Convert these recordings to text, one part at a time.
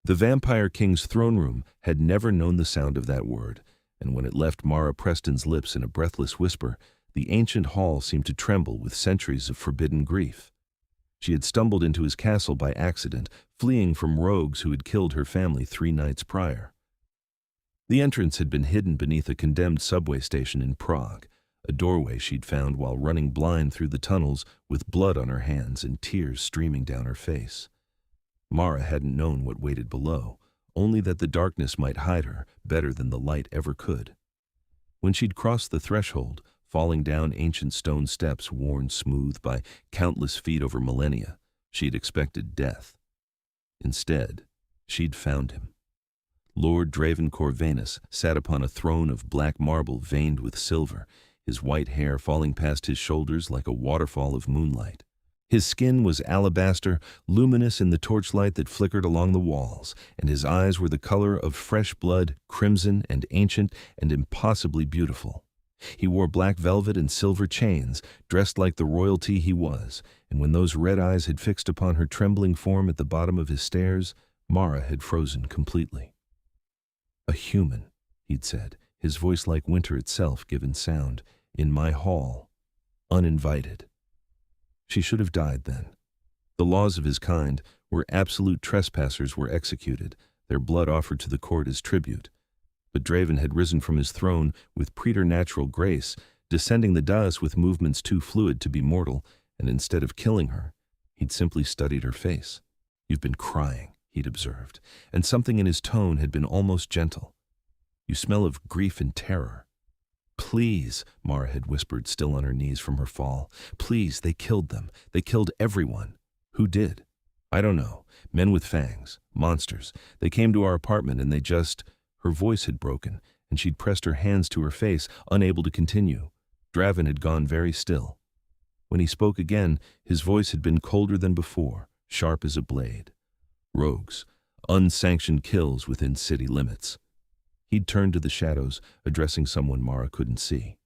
The Vampire King's throne room had never known the sound of that word, and when it left Mara Preston's lips in a breathless whisper, the ancient hall seemed to tremble with centuries of forbidden grief. She had stumbled into his castle by accident, fleeing from rogues who had killed her family 3 nights prior. The entrance had been hidden beneath a condemned subway station in Prague, a doorway she'd found while running blind through the tunnels with blood on her hands and tears streaming down her face. Mara hadn't known what waited below, only that the darkness might hide her better than the light ever could. When she'd crossed the threshold, falling down ancient stone steps worn smooth by countless feet over millennia, she'd expected death. Instead, she'd found him. Lord Draven Corvenus sat upon a throne of black marble veined with silver, his white hair falling past his shoulders like a waterfall of moonlight. His skin was alabaster, luminous in the torchlight that flickered along the walls, and his eyes were the color of fresh blood, crimson and ancient and impossibly beautiful. He wore black velvet and silver chains, dressed like the royalty he was, and when those red eyes had fixed upon her trembling form at the bottom of his stairs, Mara had frozen completely. "A human," he'd said, his voice like winter itself given sound, "in my hall, uninvited." She should have died then. The laws of his kind, where absolute trespassers were executed, their blood offered to the court as tribute. But Draven had risen from his throne with preternatural grace, descending the dais with movements too fluid to be mortal, and instead of killing her, he'd simply studied her face. "You've been crying," he'd observed, and something in his tone had been almost gentle. "You smell of grief and terror." "Please," Mara had whispered, still on her knees from her fall. "Please, they killed them. They killed everyone." "Who did?" "I don't know. Men with fangs. Monsters. They came to our apartment and they just—" Her voice had broken, and she'd pressed her hands to her face, unable to continue. Draven had gone very still. When he spoke again, his voice had been colder than before, sharp as a blade. "Rogues. Unsanctioned kills within city limits." He'd turned to the shadows, addressing someone Mara couldn't see.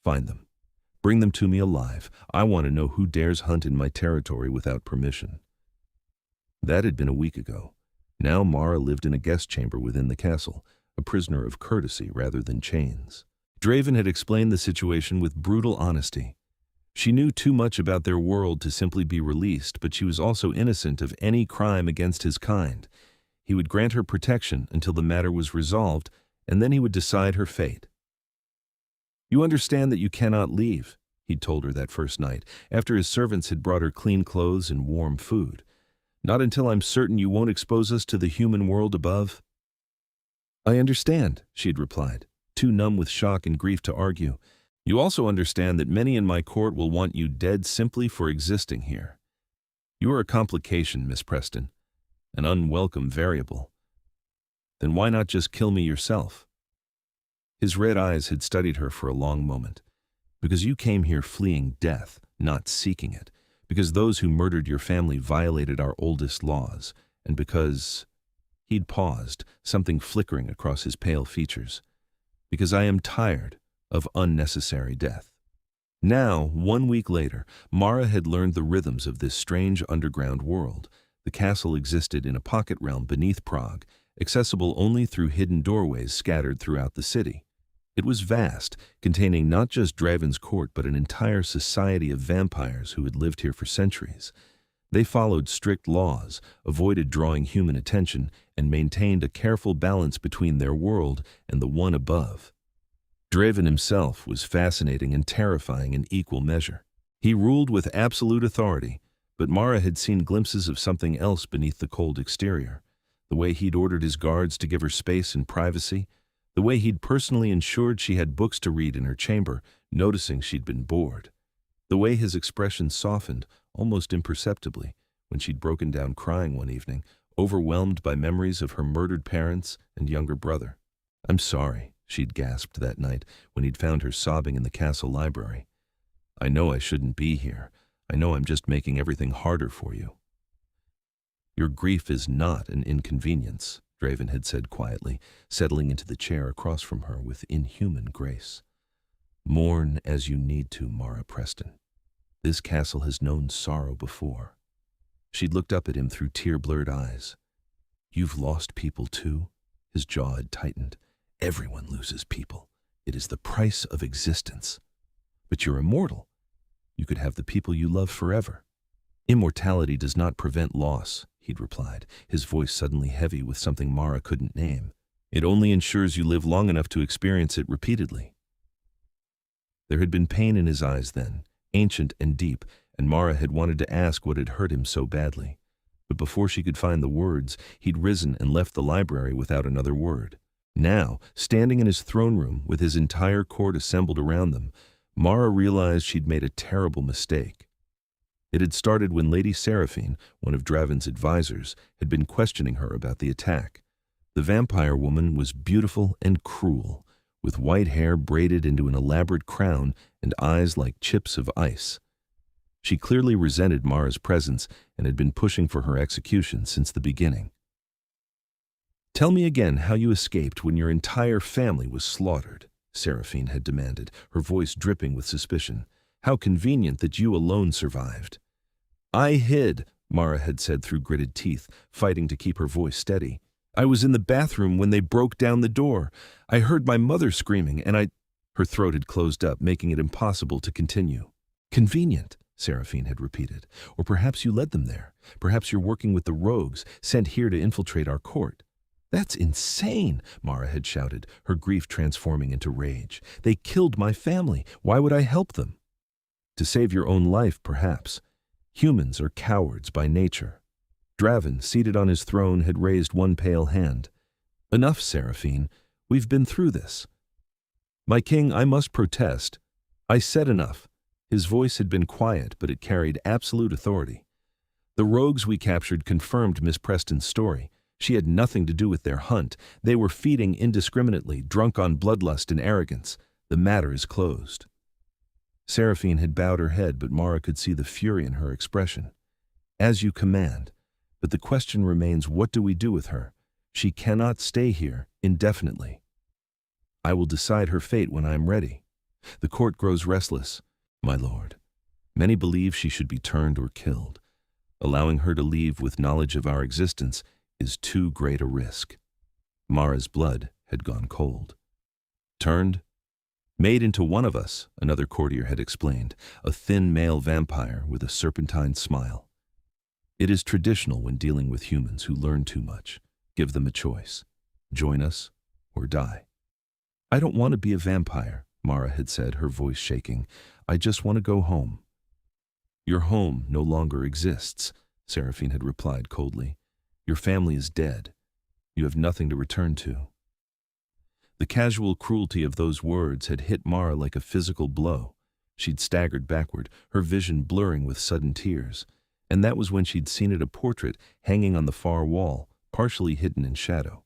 "Find them. Bring them to me alive. I want to know who dares hunt in my territory without permission." That had been a week ago. Now Mara lived in a guest chamber within the castle, a prisoner of courtesy rather than chains. Draven had explained the situation with brutal honesty. She knew too much about their world to simply be released, but she was also innocent of any crime against his kind. He would grant her protection until the matter was resolved, and then he would decide her fate. "You understand that you cannot leave," he'd told her that first night, after his servants had brought her clean clothes and warm food. "Not until I'm certain you won't expose us to the human world above." "I understand," she'd replied, too numb with shock and grief to argue. "You also understand that many in my court will want you dead simply for existing here. You are a complication, Miss Preston, an unwelcome variable. Then why not just kill me yourself?" His red eyes had studied her for a long moment. "Because you came here fleeing death, not seeking it. Because those who murdered your family violated our oldest laws. And because—" He'd paused, something flickering across his pale features. "Because I am tired of unnecessary death." Now, 1 week later, Mara had learned the rhythms of this strange underground world. The castle existed in a pocket realm beneath Prague, accessible only through hidden doorways scattered throughout the city. It was vast, containing not just Draven's court but an entire society of vampires who had lived here for centuries. They followed strict laws, avoided drawing human attention, and maintained a careful balance between their world and the one above. Draven himself was fascinating and terrifying in equal measure. He ruled with absolute authority, but Mara had seen glimpses of something else beneath the cold exterior. The way he'd ordered his guards to give her space and privacy, the way he'd personally ensured she had books to read in her chamber, noticing she'd been bored. The way his expression softened, almost imperceptibly, when she'd broken down crying one evening, overwhelmed by memories of her murdered parents and younger brother. "I'm sorry," she'd gasped that night when he'd found her sobbing in the castle library. "I know I shouldn't be here. I know I'm just making everything harder for you." "Your grief is not an inconvenience," Draven had said quietly, settling into the chair across from her with inhuman grace. "Mourn as you need to, Mara Preston. This castle has known sorrow before." She'd looked up at him through tear-blurred eyes. You've lost people too? His jaw had tightened. Everyone loses people. It is the price of existence. But you're immortal. You could have the people you love forever. Immortality does not prevent loss, he'd replied, his voice suddenly heavy with something Mara couldn't name. It only ensures you live long enough to experience it repeatedly. There had been pain in his eyes then, ancient and deep, and Mara had wanted to ask what had hurt him so badly. But before she could find the words, he'd risen and left the library without another word. Now, standing in his throne room with his entire court assembled around them, Mara realized she'd made a terrible mistake. It had started when Lady Seraphine, one of Draven's advisors, had been questioning her about the attack. The vampire woman was beautiful and cruel, with white hair braided into an elaborate crown and eyes like chips of ice. She clearly resented Mara's presence and had been pushing for her execution since the beginning. "Tell me again how you escaped when your entire family was slaughtered," Seraphine had demanded, her voice dripping with suspicion. "How convenient that you alone survived." "I hid," Mara had said through gritted teeth, fighting to keep her voice steady. "I was in the bathroom when they broke down the door. I heard my mother screaming, and I—" Her throat had closed up, making it impossible to continue. "Convenient," Seraphine had repeated. "Or perhaps you led them there. Perhaps you're working with the rogues, sent here to infiltrate our court." "That's insane," Mara had shouted, her grief transforming into rage. "They killed my family. Why would I help them?" "To save your own life, perhaps. Humans are cowards by nature." Draven, seated on his throne, had raised one pale hand. "Enough, Seraphine. We've been through this." "My king, I must protest. I said enough." His voice had been quiet, but it carried absolute authority. "The rogues we captured confirmed Miss Preston's story. She had nothing to do with their hunt. They were feeding indiscriminately, drunk on bloodlust and arrogance. The matter is closed." Seraphine had bowed her head, but Mara could see the fury in her expression. "As you command. But the question remains, what do we do with her? She cannot stay here indefinitely." "I will decide her fate when I am ready. The court grows restless, my lord. Many believe she should be turned or killed. Allowing her to leave with knowledge of our existence is too great a risk." Mara's blood had gone cold. "Turned? Made into one of us," another courtier had explained, a thin male vampire with a serpentine smile. "It is traditional when dealing with humans who learn too much. Give them a choice. Join us or die." "I don't want to be a vampire," Mara had said, her voice shaking. "I just want to go home." "Your home no longer exists," Seraphine had replied coldly. "Your family is dead. You have nothing to return to." The casual cruelty of those words had hit Mara like a physical blow. She'd staggered backward, her vision blurring with sudden tears. And that was when she'd seen a portrait hanging on the far wall, partially hidden in shadow.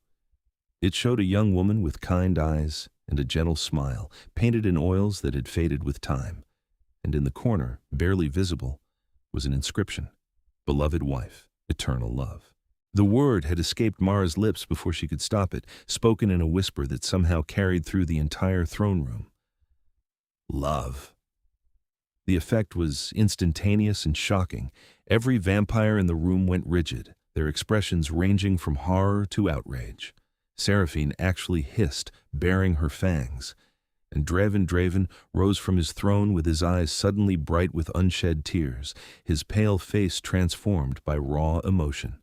It showed a young woman with kind eyes and a gentle smile, painted in oils that had faded with time. And in the corner, barely visible, was an inscription: "Beloved wife, eternal love." The word had escaped Mara's lips before she could stop it, spoken in a whisper that somehow carried through the entire throne room. Love. The effect was instantaneous and shocking. Every vampire in the room went rigid, their expressions ranging from horror to outrage. Seraphine actually hissed, baring her fangs. And Draven rose from his throne with his eyes suddenly bright with unshed tears, his pale face transformed by raw emotion.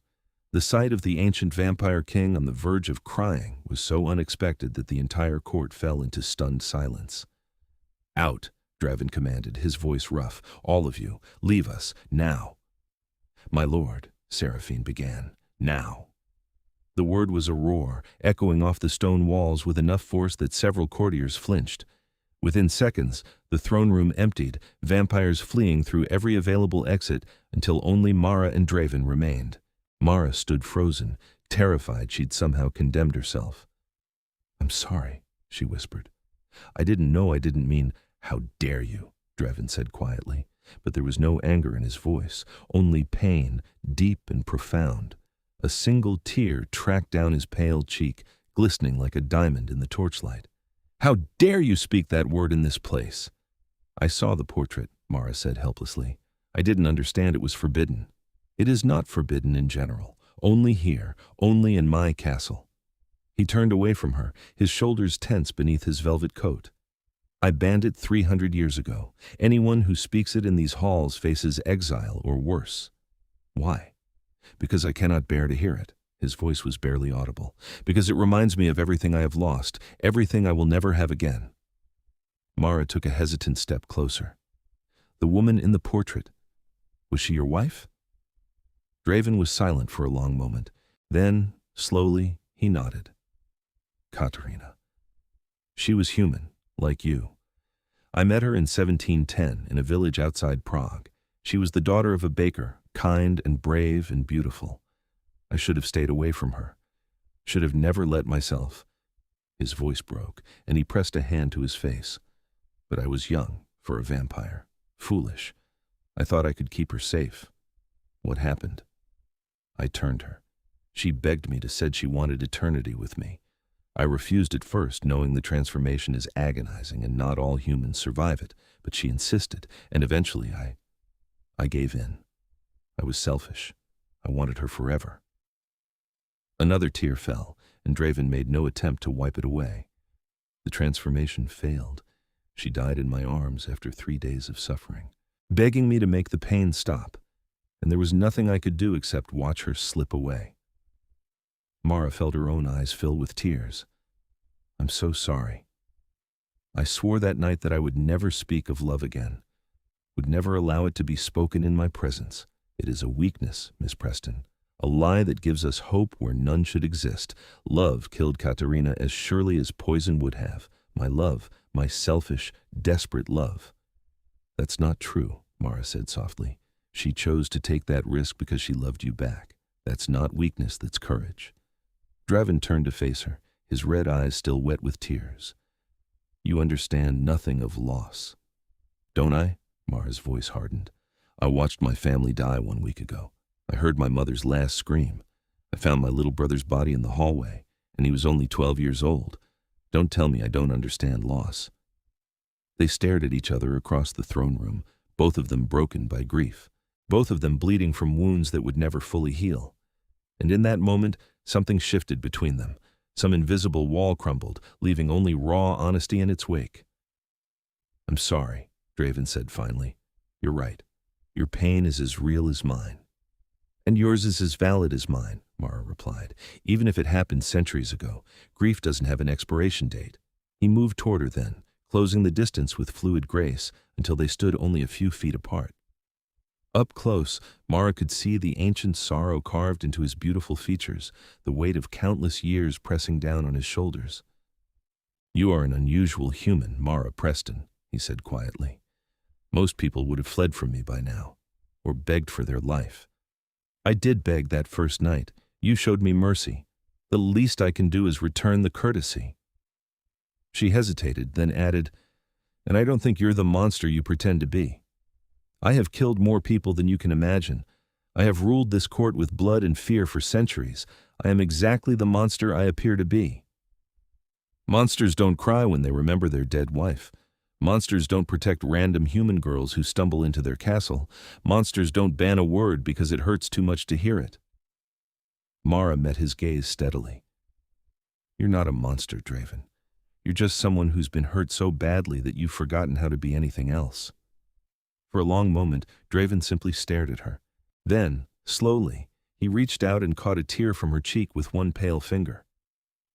The sight of the ancient vampire king on the verge of crying was so unexpected that the entire court fell into stunned silence. "Out," Draven commanded, his voice rough. "All of you, leave us, now." "My lord," Seraphine began, "now." The word was a roar, echoing off the stone walls with enough force that several courtiers flinched. Within seconds, the throne room emptied, vampires fleeing through every available exit until only Mara and Draven remained. Mara stood frozen, terrified she'd somehow condemned herself. "I'm sorry," she whispered. I didn't mean, how dare you," Draven said quietly, but there was no anger in his voice, only pain, deep and profound. A single tear tracked down his pale cheek, glistening like a diamond in the torchlight. "How dare you speak that word in this place?" "I saw the portrait," Mara said helplessly. "I didn't understand it was forbidden." "It is not forbidden in general. Only here, only in my castle. He turned away from her, his shoulders tense beneath his velvet coat. I banned it 300 years ago. Anyone who speaks it in these halls faces exile or worse. Why? Because I cannot bear to hear it. His voice was barely audible. Because it reminds me of everything I have lost, everything I will never have again. Mara took a hesitant step closer. The woman in the portrait, was she your wife? Draven was silent for a long moment. Then, slowly, he nodded. Katerina. She was human, like you. I met her in 1710 in a village outside Prague. She was the daughter of a baker, kind and brave and beautiful. I should have stayed away from her. Should have never let myself. His voice broke, and he pressed a hand to his face. But I was young, for a vampire. Foolish. I thought I could keep her safe. What happened? I turned her. She begged me to said she wanted eternity with me. I refused at first, knowing the transformation is agonizing and not all humans survive it, but she insisted, and eventually I gave in. I was selfish. I wanted her forever. Another tear fell, and Draven made no attempt to wipe it away. The transformation failed. She died in my arms after 3 days of suffering, begging me to make the pain stop, and there was nothing I could do except watch her slip away. Mara felt her own eyes fill with tears. I'm so sorry. I swore that night that I would never speak of love again, would never allow it to be spoken in my presence. It is a weakness, Miss Preston, a lie that gives us hope where none should exist. Love killed Katerina as surely as poison would have. My love, my selfish, desperate love. That's not true, Mara said softly. She chose to take that risk because she loved you back. That's not weakness, that's courage. Draven turned to face her, his red eyes still wet with tears. You understand nothing of loss. Don't I? Mara's voice hardened. I watched my family die 1 week ago. I heard my mother's last scream. I found my little brother's body in the hallway, and he was only 12 years old. Don't tell me I don't understand loss. They stared at each other across the throne room, both of them broken by grief, both of them bleeding from wounds that would never fully heal. And in that moment, something shifted between them. Some invisible wall crumbled, leaving only raw honesty in its wake. I'm sorry, Draven said finally. You're right. Your pain is as real as mine. And yours is as valid as mine, Mara replied. Even if it happened centuries ago, grief doesn't have an expiration date. He moved toward her then, closing the distance with fluid grace until they stood only a few feet apart. Up close, Mara could see the ancient sorrow carved into his beautiful features, the weight of countless years pressing down on his shoulders. You are an unusual human, Mara Preston, he said quietly. Most people would have fled from me by now, or begged for their life. I did beg that first night. You showed me mercy. The least I can do is return the courtesy. She hesitated, then added, and I don't think you're the monster you pretend to be. I have killed more people than you can imagine. I have ruled this court with blood and fear for centuries. I am exactly the monster I appear to be. Monsters don't cry when they remember their dead wife. Monsters don't protect random human girls who stumble into their castle. Monsters don't ban a word because it hurts too much to hear it. Mara met his gaze steadily. You're not a monster, Draven. You're just someone who's been hurt so badly that you've forgotten how to be anything else. For a long moment, Draven simply stared at her. Then, slowly, he reached out and caught a tear from her cheek with one pale finger.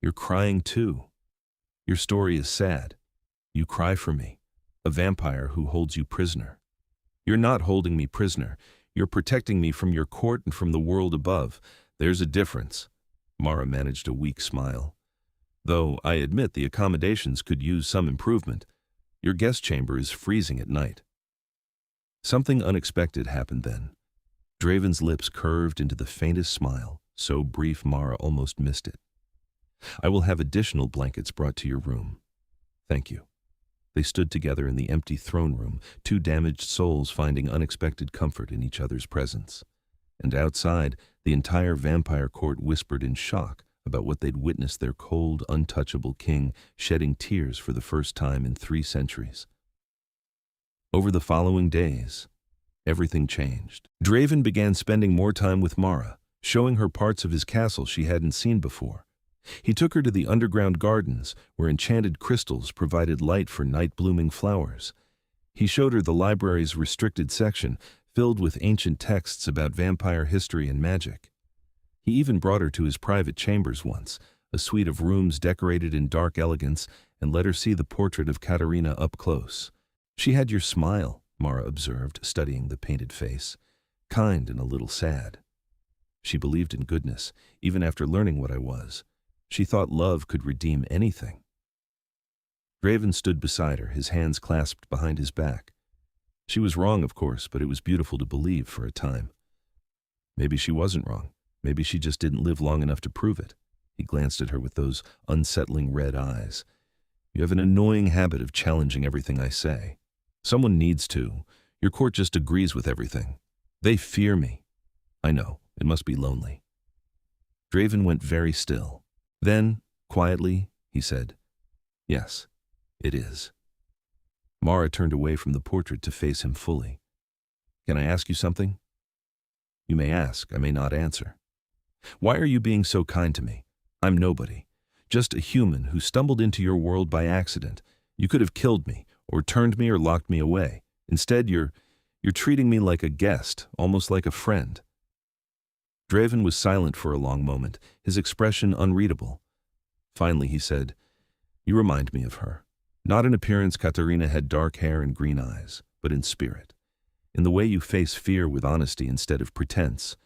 You're crying too. Your story is sad. You cry for me, a vampire who holds you prisoner. You're not holding me prisoner. You're protecting me from your court and from the world above. There's a difference. Mara managed a weak smile. Though I admit the accommodations could use some improvement. Your guest chamber is freezing at night. Something unexpected happened then. Draven's lips curved into the faintest smile, so brief Mara almost missed it. I will have additional blankets brought to your room. Thank you. They stood together in the empty throne room, two damaged souls finding unexpected comfort in each other's presence. And outside, the entire vampire court whispered in shock about what they'd witnessed their cold, untouchable king shedding tears for the first time in 3 centuries. Over the following days, everything changed. Draven began spending more time with Mara. showing her parts of his castle she hadn't seen before. He took her to the underground gardens, where enchanted crystals provided light for night-blooming flowers. He showed her the library's restricted section, filled with ancient texts about vampire history and magic. He even brought her to his private chambers once, a suite of rooms decorated in dark elegance, and let her see the portrait of Katerina up close. "She had your smile," Mara observed, studying the painted face. "Kind and a little sad. She believed in goodness, even after learning what I was. She thought love could redeem anything." Draven stood beside her, his hands clasped behind his back. She was wrong, of course, but it was beautiful to believe for a time. Maybe she wasn't wrong. Maybe she just didn't live long enough to prove it. He glanced at her with those unsettling red eyes. "You have an annoying habit of challenging everything I say. Someone needs to. Your court just agrees with everything. They fear me. I know, it must be lonely." Draven went very still. Then, quietly, he said, "Yes, it is." Mara turned away from the portrait to face him fully. "Can I ask you something?" "You may ask, I may not answer." "Why are you being so kind to me? I'm nobody. Just a human who stumbled into your world by accident. You could have killed me, or turned me or locked me away. Instead, you're treating me like a guest, almost like a friend." Draven was silent for a long moment, his expression unreadable. Finally he said, "You remind me of her. Not in appearance, Katerina had dark hair and green eyes, but in spirit. In the way you face fear with honesty instead of pretense.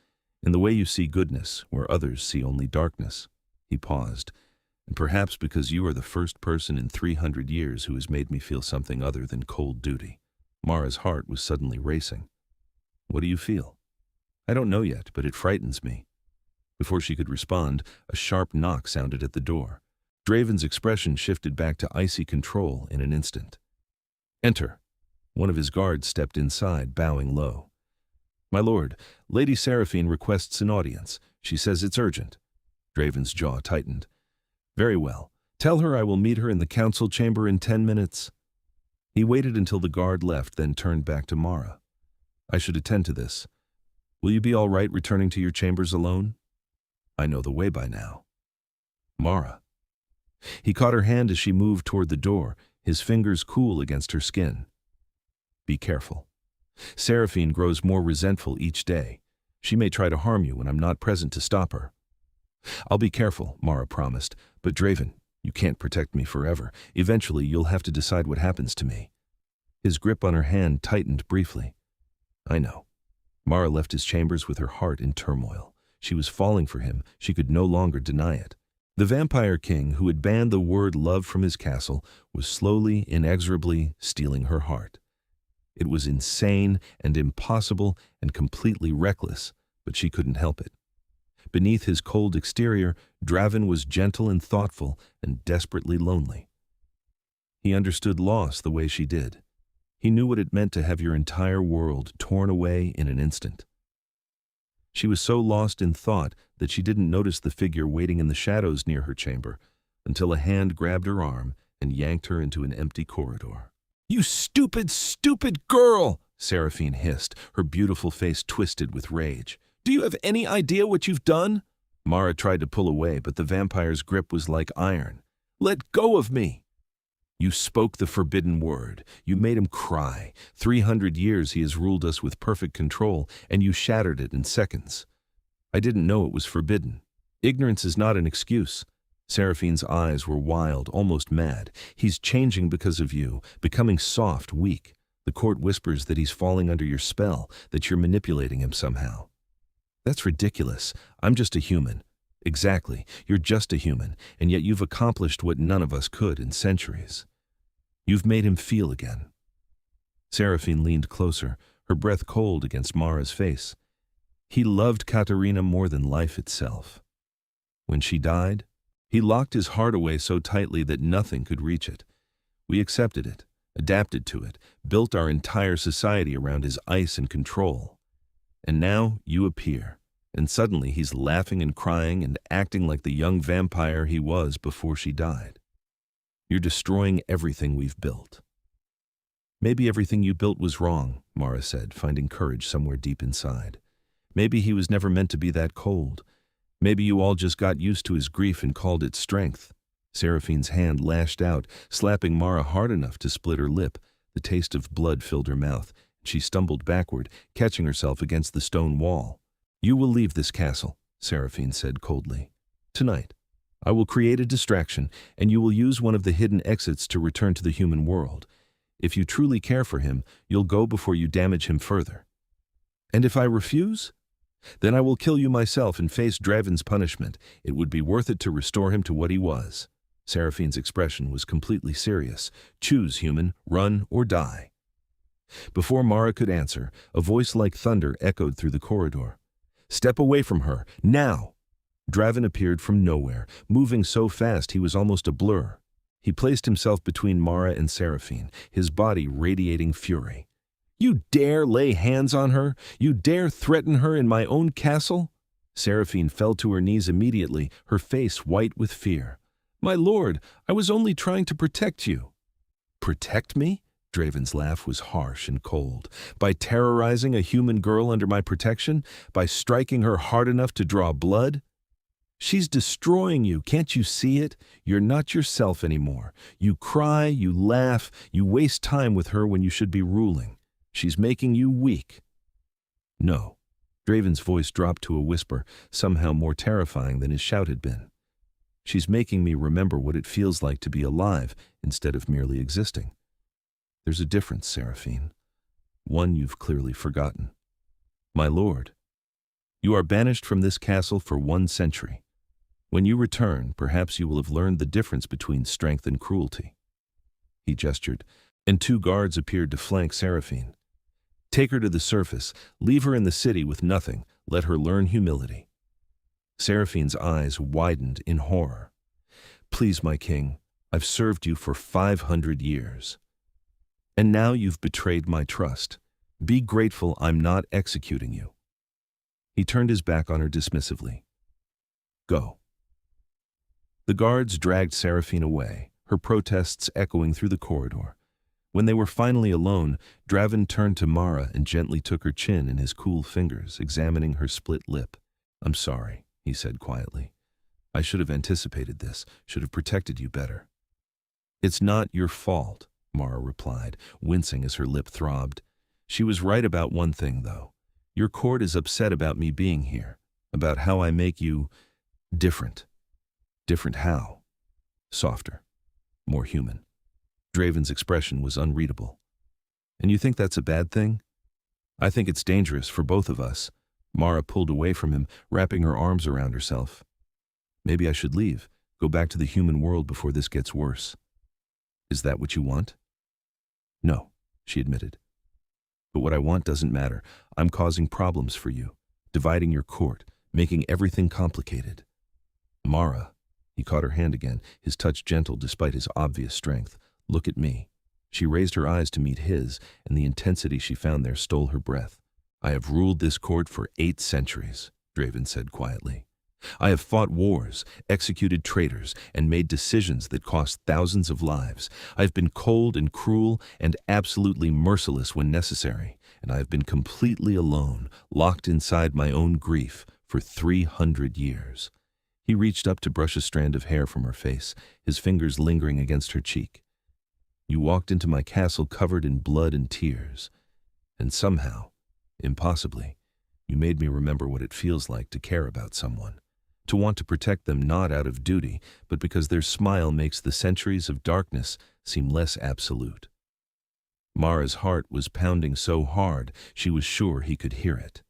In the way you see goodness where others see only darkness." He paused. "And perhaps because you are the first person in 300 years who has made me feel something other than cold duty." Mara's heart was suddenly racing. "What do you feel?" "I don't know yet, but it frightens me." Before she could respond, a sharp knock sounded at the door. Draven's expression shifted back to icy control in an instant. "Enter." One of his guards stepped inside, bowing low. "My lord, Lady Seraphine requests an audience. She says it's urgent." Draven's jaw tightened. "Very well. Tell her I will meet her in the council chamber in 10 minutes. He waited until the guard left, then turned back to Mara. "I should attend to this. Will you be all right returning to your chambers alone? I know the way by now." "Mara." He caught her hand as she moved toward the door, his fingers cool against her skin. "Be careful. Seraphine grows more resentful each day. She may try to harm you when I'm not present to stop her." "I'll be careful," Mara promised. "But Draven, you can't protect me forever. Eventually you'll have to decide what happens to me." His grip on her hand tightened briefly. "I know." Mara left his chambers with her heart in turmoil. She was falling for him. She could no longer deny it. The vampire king, who had banned the word love from his castle, was slowly, inexorably stealing her heart. It was insane and impossible and completely reckless, but she couldn't help it. Beneath his cold exterior, Draven was gentle and thoughtful and desperately lonely. He understood loss the way she did. He knew what it meant to have your entire world torn away in an instant. She was so lost in thought that she didn't notice the figure waiting in the shadows near her chamber until a hand grabbed her arm and yanked her into an empty corridor. "You stupid, stupid girl!" Seraphine hissed, her beautiful face twisted with rage. "Do you have any idea what you've done?" Mara tried to pull away, but the vampire's grip was like iron. "Let go of me!" "You spoke the forbidden word. You made him cry. 300 years he has ruled us with perfect control, and you shattered it in seconds." "I didn't know it was forbidden. Ignorance is not an excuse." Seraphine's eyes were wild, almost mad. "He's changing because of you, becoming soft, weak. The court whispers that he's falling under your spell, that you're manipulating him somehow." "That's ridiculous. I'm just a human." "Exactly. You're just a human, and yet you've accomplished what none of us could in centuries. You've made him feel again." Seraphine leaned closer, her breath cold against Mara's face. "He loved Katerina more than life itself. When she died, he locked his heart away so tightly that nothing could reach it. We accepted it, adapted to it, built our entire society around his ice and control. And now you appear, and suddenly he's laughing and crying and acting like the young vampire he was before she died. You're destroying everything we've built." "Maybe everything you built was wrong," Mara said, finding courage somewhere deep inside. Maybe he was never meant to be that cold. Maybe you all just got used to his grief and called it strength. Seraphine's hand lashed out, slapping Mara hard enough to split her lip. The taste of blood filled her mouth. She stumbled backward, catching herself against the stone wall. "You will leave this castle," Seraphine said coldly. "Tonight. I will create a distraction, and you will use one of the hidden exits to return to the human world. If you truly care for him, you'll go before you damage him further. And if I refuse? Then I will kill you myself and face Draven's punishment. It would be worth it to restore him to what he was." Seraphine's expression was completely serious. "Choose, human, run or die." Before Mara could answer, a voice like thunder echoed through the corridor. "Step away from her, now!" Draven appeared from nowhere, moving so fast he was almost a blur. He placed himself between Mara and Seraphine, his body radiating fury. "You dare lay hands on her? You dare threaten her in my own castle?" Seraphine fell to her knees immediately, her face white with fear. "My lord, I was only trying to protect you." "Protect me?" Draven's laugh was harsh and cold. "By terrorizing a human girl under my protection? By striking her hard enough to draw blood? She's destroying you, can't you see it? You're not yourself anymore. You cry, you laugh, you waste time with her when you should be ruling. She's making you weak." "No." Draven's voice dropped to a whisper, somehow more terrifying than his shout had been. "She's making me remember what it feels like to be alive instead of merely existing. There's a difference, Seraphine. One you've clearly forgotten. My lord, you are banished from this castle for 1 century. When you return, perhaps you will have learned the difference between strength and cruelty." He gestured, and 2 guards appeared to flank Seraphine. "Take her to the surface, leave her in the city with nothing, let her learn humility." Seraphine's eyes widened in horror. "Please, my king, I've served you for 500 years. And now you've betrayed my trust. Be grateful I'm not executing you." He turned his back on her dismissively. "Go." The guards dragged Seraphine away, her protests echoing through the corridor. When they were finally alone, Draven turned to Mara and gently took her chin in his cool fingers, examining her split lip. "I'm sorry," he said quietly. "I should have anticipated this, should have protected you better." "It's not your fault," Mara replied, wincing as her lip throbbed. She was right about one thing, though. "Your court is upset about me being here, about how I make you different." "Different how?" "Softer, more human." Draven's expression was unreadable. "And you think that's a bad thing?" "I think it's dangerous for both of us." Mara pulled away from him, wrapping her arms around herself. "Maybe I should leave, go back to the human world before this gets worse." "Is that what you want?" "No," she admitted. "But what I want doesn't matter. I'm causing problems for you, dividing your court, making everything complicated." "Mara," he caught her hand again, his touch gentle despite his obvious strength. "Look at me." She raised her eyes to meet his, and the intensity she found there stole her breath. "I have ruled this court for 8 centuries, Draven said quietly. "I have fought wars, executed traitors, and made decisions that cost thousands of lives. I have been cold and cruel and absolutely merciless when necessary, and I have been completely alone, locked inside my own grief for 300 years. He reached up to brush a strand of hair from her face, his fingers lingering against her cheek. "You walked into my castle covered in blood and tears, and somehow, impossibly, you made me remember what it feels like to care about someone, to want to protect them not out of duty, but because their smile makes the centuries of darkness seem less absolute." Mara's heart was pounding so hard she was sure he could hear it.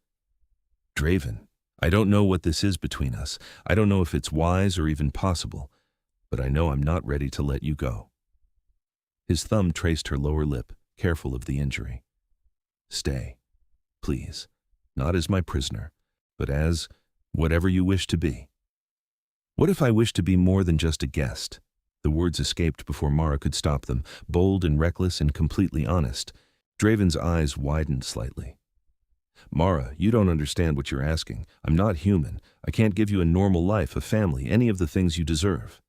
"Draven, I don't know what this is between us. I don't know if it's wise or even possible, but I know I'm not ready to let you go." His thumb traced her lower lip, careful of the injury. "Stay, please, not as my prisoner, but as whatever you wish to be." "What if I wish to be more than just a guest?" The words escaped before Mara could stop them, bold and reckless and completely honest. Draven's eyes widened slightly. "Mara, you don't understand what you're asking. I'm not human. I can't give you a normal life, a family, any of the things you deserve."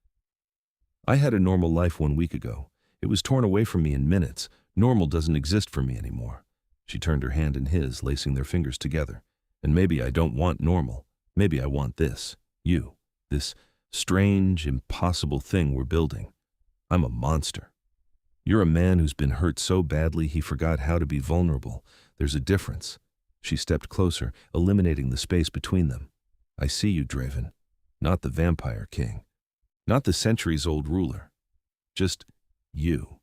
"I had a normal life 1 week ago. It was torn away from me in minutes. Normal doesn't exist for me anymore." She turned her hand in his, lacing their fingers together. And maybe I don't want normal. Maybe I want this. You. This strange, impossible thing we're building. I'm a monster. You're a man who's been hurt so badly he forgot how to be vulnerable. There's a difference. She stepped closer, eliminating the space between them. I see you, Draven. Not the vampire king. Not the centuries-old ruler. Just you.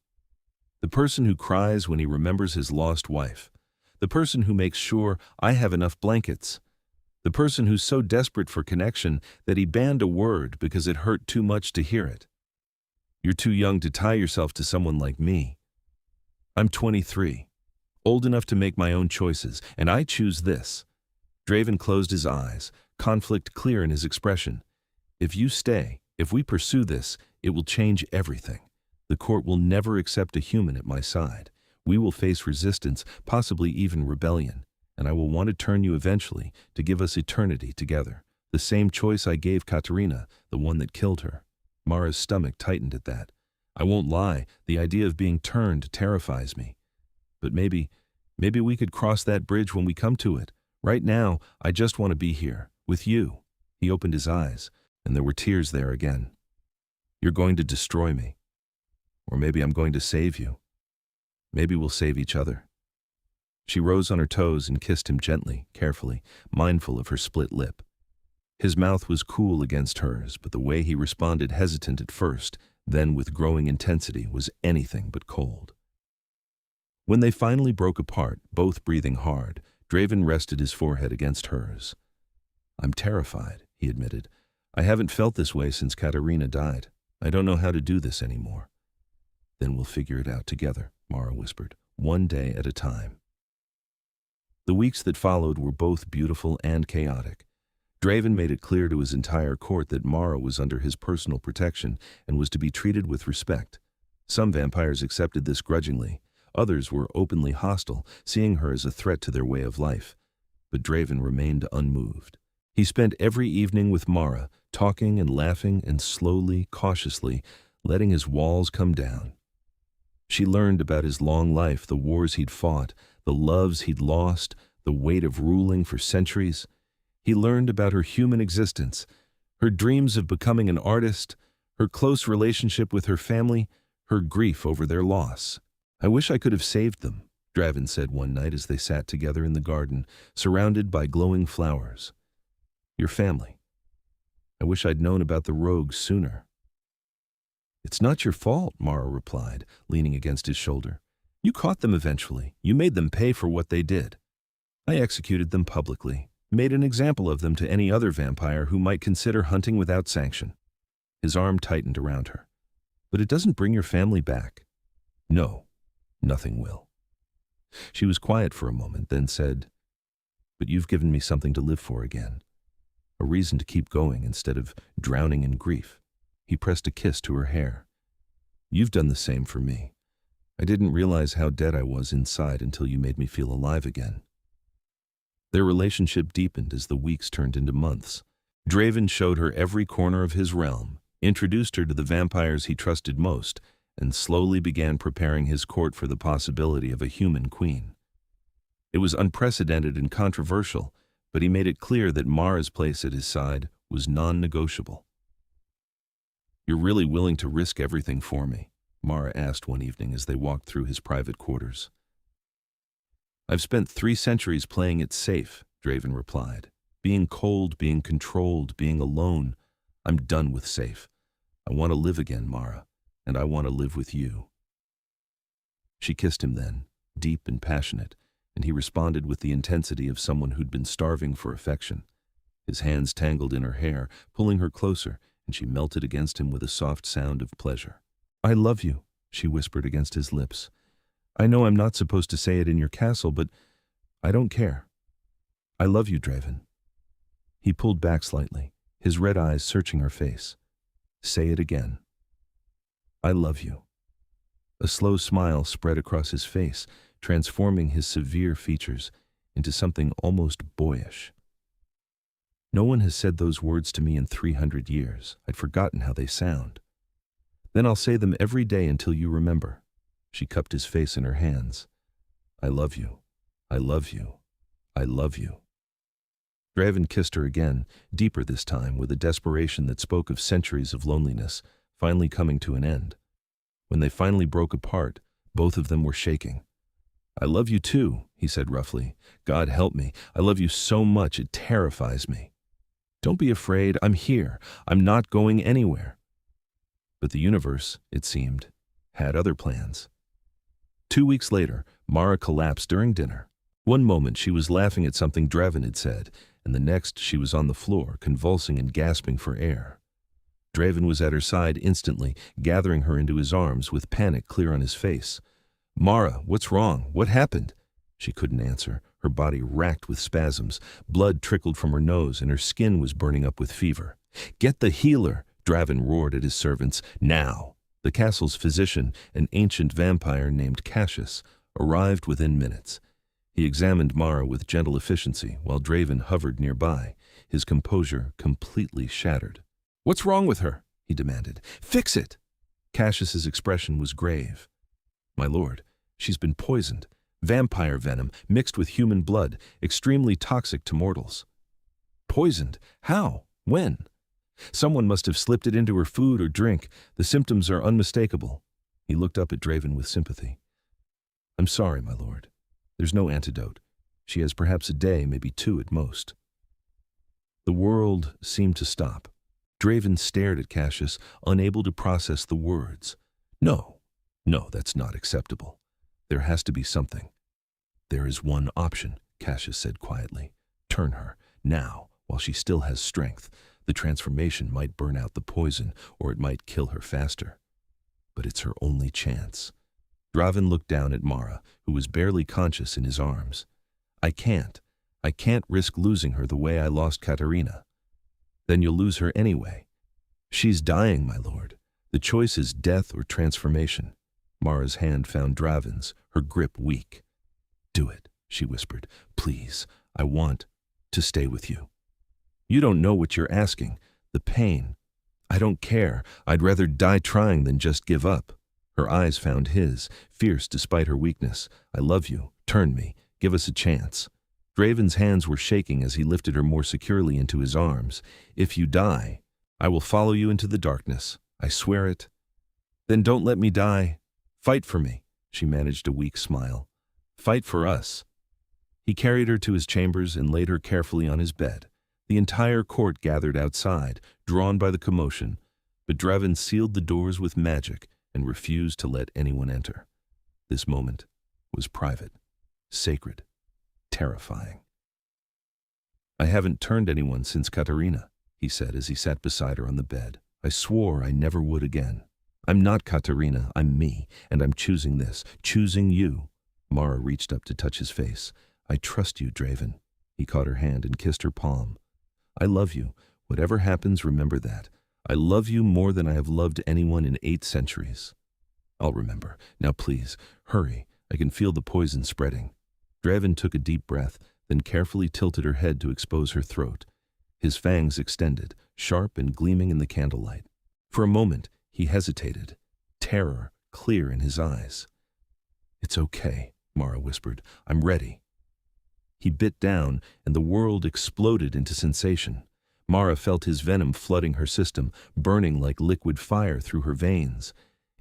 The person who cries when he remembers his lost wife. The person who makes sure I have enough blankets. The person who's so desperate for connection that he banned a word because it hurt too much to hear it. You're too young to tie yourself to someone like me. I'm 23, old enough to make my own choices, and I choose this. Draven closed his eyes, conflict clear in his expression. If you stay, if we pursue this, it will change everything. The court will never accept a human at my side. We will face resistance, possibly even rebellion, and I will want to turn you eventually to give us eternity together. The same choice I gave Katerina, the one that killed her. Mara's stomach tightened at that. I won't lie, the idea of being turned terrifies me. But maybe we could cross that bridge when we come to it. Right now, I just want to be here, with you. He opened his eyes, and there were tears there again. You're going to destroy me. Or maybe I'm going to save you. Maybe we'll save each other. She rose on her toes and kissed him gently, carefully, mindful of her split lip. His mouth was cool against hers, but the way he responded, hesitant at first, then with growing intensity, was anything but cold. When they finally broke apart, both breathing hard, Draven rested his forehead against hers. I'm terrified, he admitted. I haven't felt this way since Katerina died. I don't know how to do this anymore. Then we'll figure it out together, Mara whispered, one day at a time. The weeks that followed were both beautiful and chaotic. Draven made it clear to his entire court that Mara was under his personal protection and was to be treated with respect. Some vampires accepted this grudgingly. Others were openly hostile, seeing her as a threat to their way of life. But Draven remained unmoved. He spent every evening with Mara, talking and laughing and slowly, cautiously, letting his walls come down. She learned about his long life, the wars he'd fought, the loves he'd lost, the weight of ruling for centuries. He learned about her human existence, her dreams of becoming an artist, her close relationship with her family, her grief over their loss. I wish I could have saved them, Draven said one night as they sat together in the garden, surrounded by glowing flowers. Your family. I wish I'd known about the rogues sooner. It's not your fault, Mara replied, leaning against his shoulder. You caught them eventually. You made them pay for what they did. I executed them publicly, made an example of them to any other vampire who might consider hunting without sanction. His arm tightened around her. But it doesn't bring your family back. No, nothing will. She was quiet for a moment, then said, But you've given me something to live for again. A reason to keep going instead of drowning in grief. He pressed a kiss to her hair. You've done the same for me. I didn't realize how dead I was inside until you made me feel alive again. Their relationship deepened as the weeks turned into months. Draven showed her every corner of his realm, introduced her to the vampires he trusted most, and slowly began preparing his court for the possibility of a human queen. It was unprecedented and controversial, but he made it clear that Mara's place at his side was non-negotiable. You're really willing to risk everything for me? Mara asked one evening as they walked through his private quarters. I've spent 3 centuries playing it safe, Draven replied. Being cold, being controlled, being alone. I'm done with safe. I want to live again, Mara, and I want to live with you. She kissed him then, deep and passionate, and he responded with the intensity of someone who'd been starving for affection. His hands tangled in her hair, pulling her closer, and she melted against him with a soft sound of pleasure. I love you, she whispered against his lips. I know I'm not supposed to say it in your castle, but I don't care. I love you, Draven. He pulled back slightly, his red eyes searching her face. Say it again. I love you. A slow smile spread across his face, transforming his severe features into something almost boyish. No one has said those words to me in 300 years. I'd forgotten how they sound. Then I'll say them every day until you remember. She cupped his face in her hands. I love you. I love you. I love you. Draven kissed her again, deeper this time, with a desperation that spoke of centuries of loneliness, finally coming to an end. When they finally broke apart, both of them were shaking. "I love you too," he said roughly. "God help me. I love you so much it terrifies me." "Don't be afraid. I'm here. I'm not going anywhere." But the universe, it seemed, had other plans. 2 weeks later, Mara collapsed during dinner. One moment she was laughing at something Draven had said, and the next she was on the floor, convulsing and gasping for air. Draven was at her side instantly, gathering her into his arms with panic clear on his face. "Mara, what's wrong? What happened?" She couldn't answer, her body racked with spasms. Blood trickled from her nose and her skin was burning up with fever. "Get the healer!" Draven roared at his servants. "Now!" The castle's physician, an ancient vampire named Cassius, arrived within minutes. He examined Mara with gentle efficiency while Draven hovered nearby, his composure completely shattered. "What's wrong with her?" he demanded. "Fix it!" Cassius's expression was grave. "My lord, she's been poisoned. Vampire venom mixed with human blood, extremely toxic to mortals." "Poisoned? How? When?" "Someone must have slipped it into her food or drink. The symptoms are unmistakable." He looked up at Draven with sympathy. "I'm sorry, my lord. There's no antidote. She has perhaps a day, maybe 2 at most." The world seemed to stop. Draven stared at Cassius, unable to process the words. No, that's not acceptable. There has to be something." "There is one option," Cassius said quietly. "Turn her, now, while she still has strength. The transformation might burn out the poison, or it might kill her faster. But it's her only chance." Draven looked down at Mara, who was barely conscious in his arms. I can't risk losing her the way I lost Katerina." "Then you'll lose her anyway." "She's dying, my lord. The choice is death or transformation." Mara's hand found Draven's, her grip weak. "Do it," she whispered. "Please, I want to stay with you." "You don't know what you're asking. The pain." "I don't care. I'd rather die trying than just give up." Her eyes found his, fierce despite her weakness. "I love you. Turn me. Give us a chance." Draven's hands were shaking as he lifted her more securely into his arms. "If you die, I will follow you into the darkness. I swear it." "Then don't let me die. Fight for me." She managed a weak smile. "Fight for us." He carried her to his chambers and laid her carefully on his bed. The entire court gathered outside, drawn by the commotion, but Draven sealed the doors with magic and refused to let anyone enter. This moment was private, sacred, terrifying. "I haven't turned anyone since Katerina," he said as he sat beside her on the bed. "I swore I never would again. I'm not Katerina, I'm me, and I'm choosing this, choosing you." Mara reached up to touch his face. "I trust you, Draven." He caught her hand and kissed her palm. "I love you. Whatever happens, remember that. I love you more than I have loved anyone in 8 centuries. "I'll remember. Now please, hurry. I can feel the poison spreading." Draven took a deep breath, then carefully tilted her head to expose her throat. His fangs extended, sharp and gleaming in the candlelight. For a moment, he hesitated, terror clear in his eyes. "It's okay," Mara whispered. "I'm ready." He bit down, and the world exploded into sensation. Mara felt his venom flooding her system, burning like liquid fire through her veins.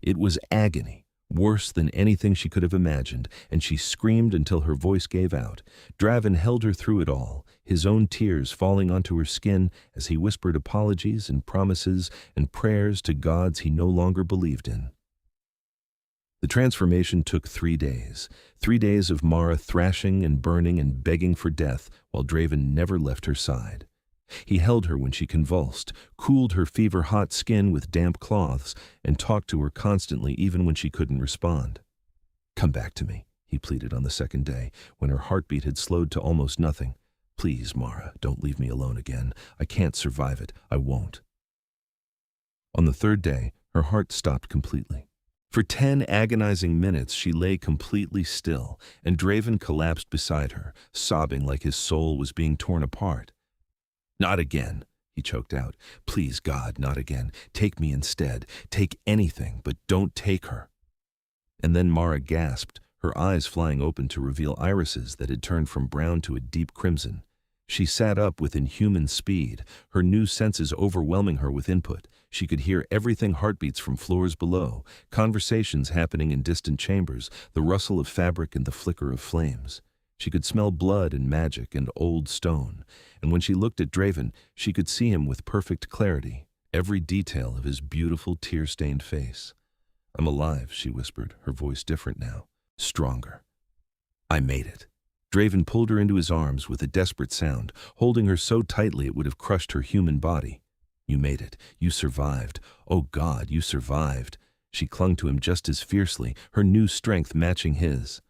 It was agony, worse than anything she could have imagined, and she screamed until her voice gave out. Draven held her through it all, his own tears falling onto her skin as he whispered apologies and promises and prayers to gods he no longer believed in. The transformation took 3 days. 3 days of Mara thrashing and burning and begging for death, while Draven never left her side. He held her when she convulsed, cooled her fever-hot skin with damp cloths, and talked to her constantly even when she couldn't respond. "Come back to me," he pleaded on the 2nd day, when her heartbeat had slowed to almost nothing. "Please, Mara, don't leave me alone again. I can't survive it. I won't." On the 3rd day, her heart stopped completely. For 10 agonizing minutes she lay completely still, and Draven collapsed beside her, sobbing like his soul was being torn apart. "Not again," he choked out. "Please, God, not again. Take me instead. Take anything, but don't take her." And then Mara gasped, her eyes flying open to reveal irises that had turned from brown to a deep crimson. She sat up with inhuman speed, her new senses overwhelming her with input. She could hear everything: heartbeats from floors below, conversations happening in distant chambers, the rustle of fabric and the flicker of flames. She could smell blood and magic and old stone, and when she looked at Draven, she could see him with perfect clarity, every detail of his beautiful tear-stained face. "I'm alive," she whispered, her voice different now, stronger. "I made it." Draven pulled her into his arms with a desperate sound, holding her so tightly it would have crushed her human body. "You made it. You survived. Oh God, you survived." She clung to him just as fiercely, her new strength matching his.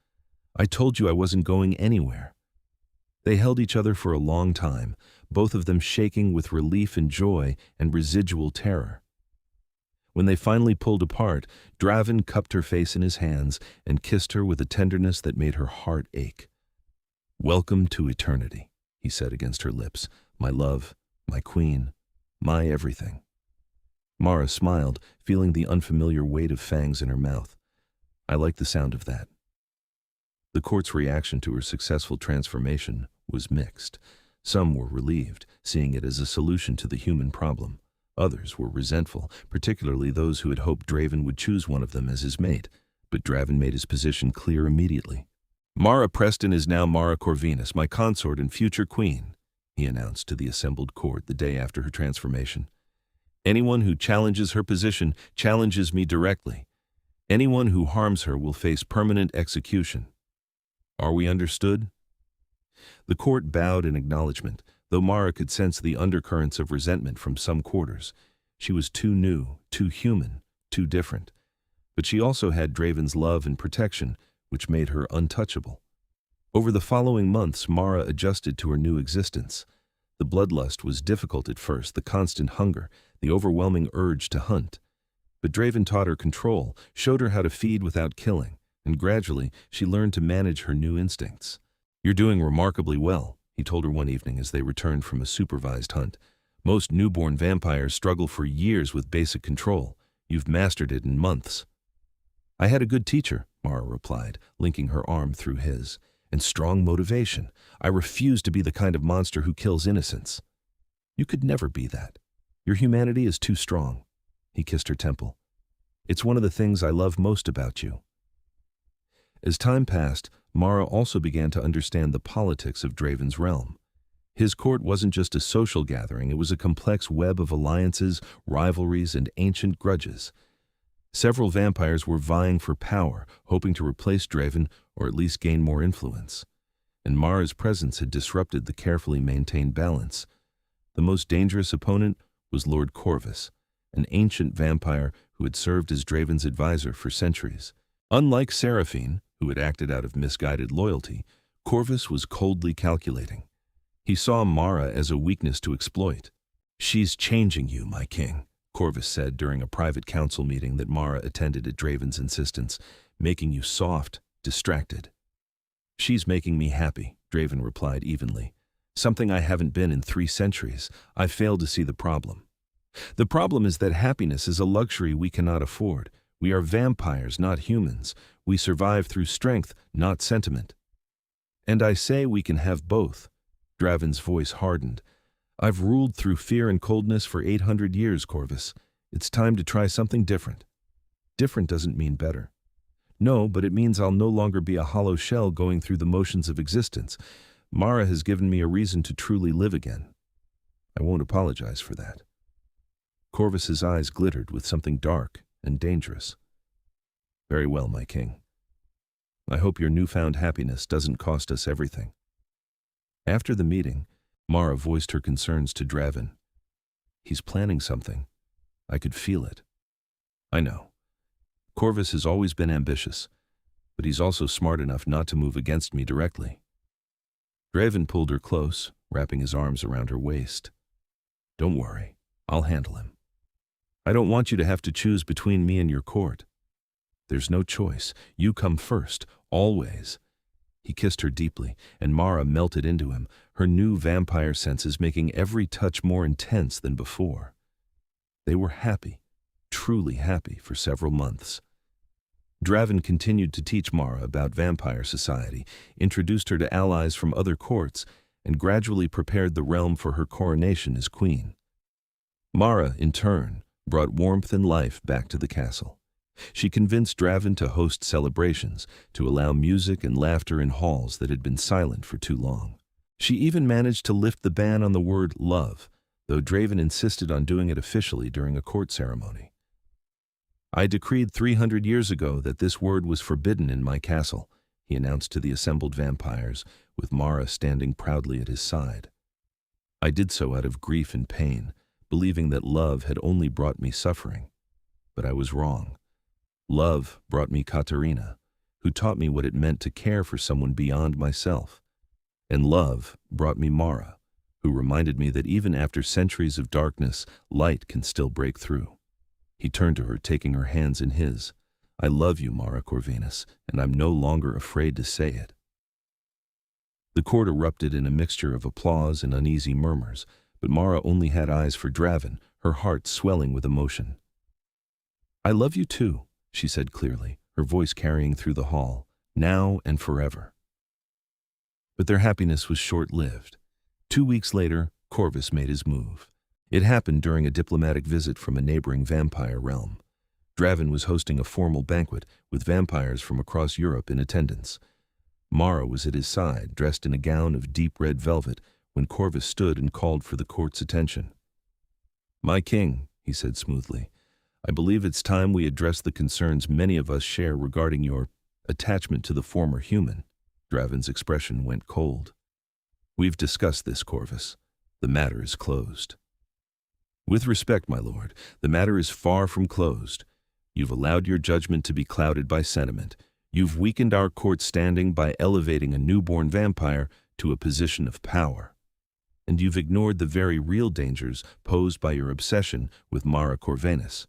"I told you I wasn't going anywhere." They held each other for a long time, both of them shaking with relief and joy and residual terror. When they finally pulled apart, Draven cupped her face in his hands and kissed her with a tenderness that made her heart ache. "Welcome to eternity," he said against her lips. "My love, my queen, my everything." Mara smiled, feeling the unfamiliar weight of fangs in her mouth. "I like the sound of that." The court's reaction to her successful transformation was mixed. Some were relieved, seeing it as a solution to the human problem. Others were resentful, particularly those who had hoped Draven would choose one of them as his mate. But Draven made his position clear immediately. "Mara Preston is now Mara Corvenus, my consort and future queen," he announced to the assembled court the day after her transformation. "Anyone who challenges her position challenges me directly. Anyone who harms her will face permanent execution. Are we understood?" The court bowed in acknowledgement, though Mara could sense the undercurrents of resentment from some quarters. She was too new, too human, too different. But she also had Draven's love and protection, which made her untouchable. Over the following months, Mara adjusted to her new existence. The bloodlust was difficult at first, the constant hunger, the overwhelming urge to hunt. But Draven taught her control, showed her how to feed without killing, and gradually she learned to manage her new instincts. "You're doing remarkably well," he told her one evening as they returned from a supervised hunt. "Most newborn vampires struggle for years with basic control. You've mastered it in months." "I had a good teacher," Mara replied, linking her arm through his, "and strong motivation. I refuse to be the kind of monster who kills innocents." "You could never be that. Your humanity is too strong." He kissed her temple. "It's one of the things I love most about you." As time passed, Mara also began to understand the politics of Draven's realm. His court wasn't just a social gathering, it was a complex web of alliances, rivalries, and ancient grudges. Several vampires were vying for power, hoping to replace Draven or at least gain more influence. And Mara's presence had disrupted the carefully maintained balance. The most dangerous opponent was Lord Corvus, an ancient vampire who had served as Draven's advisor for centuries. Unlike Seraphine, who had acted out of misguided loyalty, Corvus was coldly calculating. He saw Mara as a weakness to exploit. "She's changing you, my king," Corvus said during a private council meeting that Mara attended at Draven's insistence, "making you soft, distracted." "She's making me happy," Draven replied evenly. "Something I haven't been in 3 centuries. I failed to see the problem. The problem is that happiness is a luxury we cannot afford. We are vampires, not humans. We survive through strength, not sentiment." "And I say we can have both." Draven's voice hardened. "I've ruled through fear and coldness for 800 years, Corvus. It's time to try something different." "Different doesn't mean better." "No, but it means I'll no longer be a hollow shell going through the motions of existence. Mara has given me a reason to truly live again. I won't apologize for that." Corvus's eyes glittered with something dark and dangerous. "Very well, my king. I hope your newfound happiness doesn't cost us everything." After the meeting, Mara voiced her concerns to Draven. "He's planning something. I could feel it." "I know. Corvus has always been ambitious, but he's also smart enough not to move against me directly." Draven pulled her close, wrapping his arms around her waist. "Don't worry. I'll handle him. I don't want you to have to choose between me and your court. There's no choice. You come first, always." He kissed her deeply, and Mara melted into him, her new vampire senses making every touch more intense than before. They were happy, truly happy, for several months. Draven continued to teach Mara about vampire society, introduced her to allies from other courts, and gradually prepared the realm for her coronation as queen. Mara, in turn, brought warmth and life back to the castle. She convinced Draven to host celebrations, to allow music and laughter in halls that had been silent for too long. She even managed to lift the ban on the word love, though Draven insisted on doing it officially during a court ceremony. "I decreed 300 years ago that this word was forbidden in my castle," he announced to the assembled vampires, with Mara standing proudly at his side. "I did so out of grief and pain, believing that love had only brought me suffering. But I was wrong. Love brought me Katarina, who taught me what it meant to care for someone beyond myself. And love brought me Mara, who reminded me that even after centuries of darkness, light can still break through." He turned to her, taking her hands in his. "I love you, Mara Corvenus, and I'm no longer afraid to say it." The court erupted in a mixture of applause and uneasy murmurs, but Mara only had eyes for Draven, her heart swelling with emotion. "I love you too," she said clearly, her voice carrying through the hall, "now and forever." But their happiness was short-lived. 2 weeks later, Corvus made his move. It happened during a diplomatic visit from a neighboring vampire realm. Draven was hosting a formal banquet, with vampires from across Europe in attendance. Mara was at his side, dressed in a gown of deep red velvet, when Corvus stood and called for the court's attention. "My king," he said smoothly, "I believe it's time we address the concerns many of us share regarding your attachment to the former human." Draven's expression went cold. "We've discussed this, Corvus. The matter is closed." "With respect, my lord, the matter is far from closed. You've allowed your judgment to be clouded by sentiment. You've weakened our court's standing by elevating a newborn vampire to a position of power. And you've ignored the very real dangers posed by your obsession with Mara Corvenus."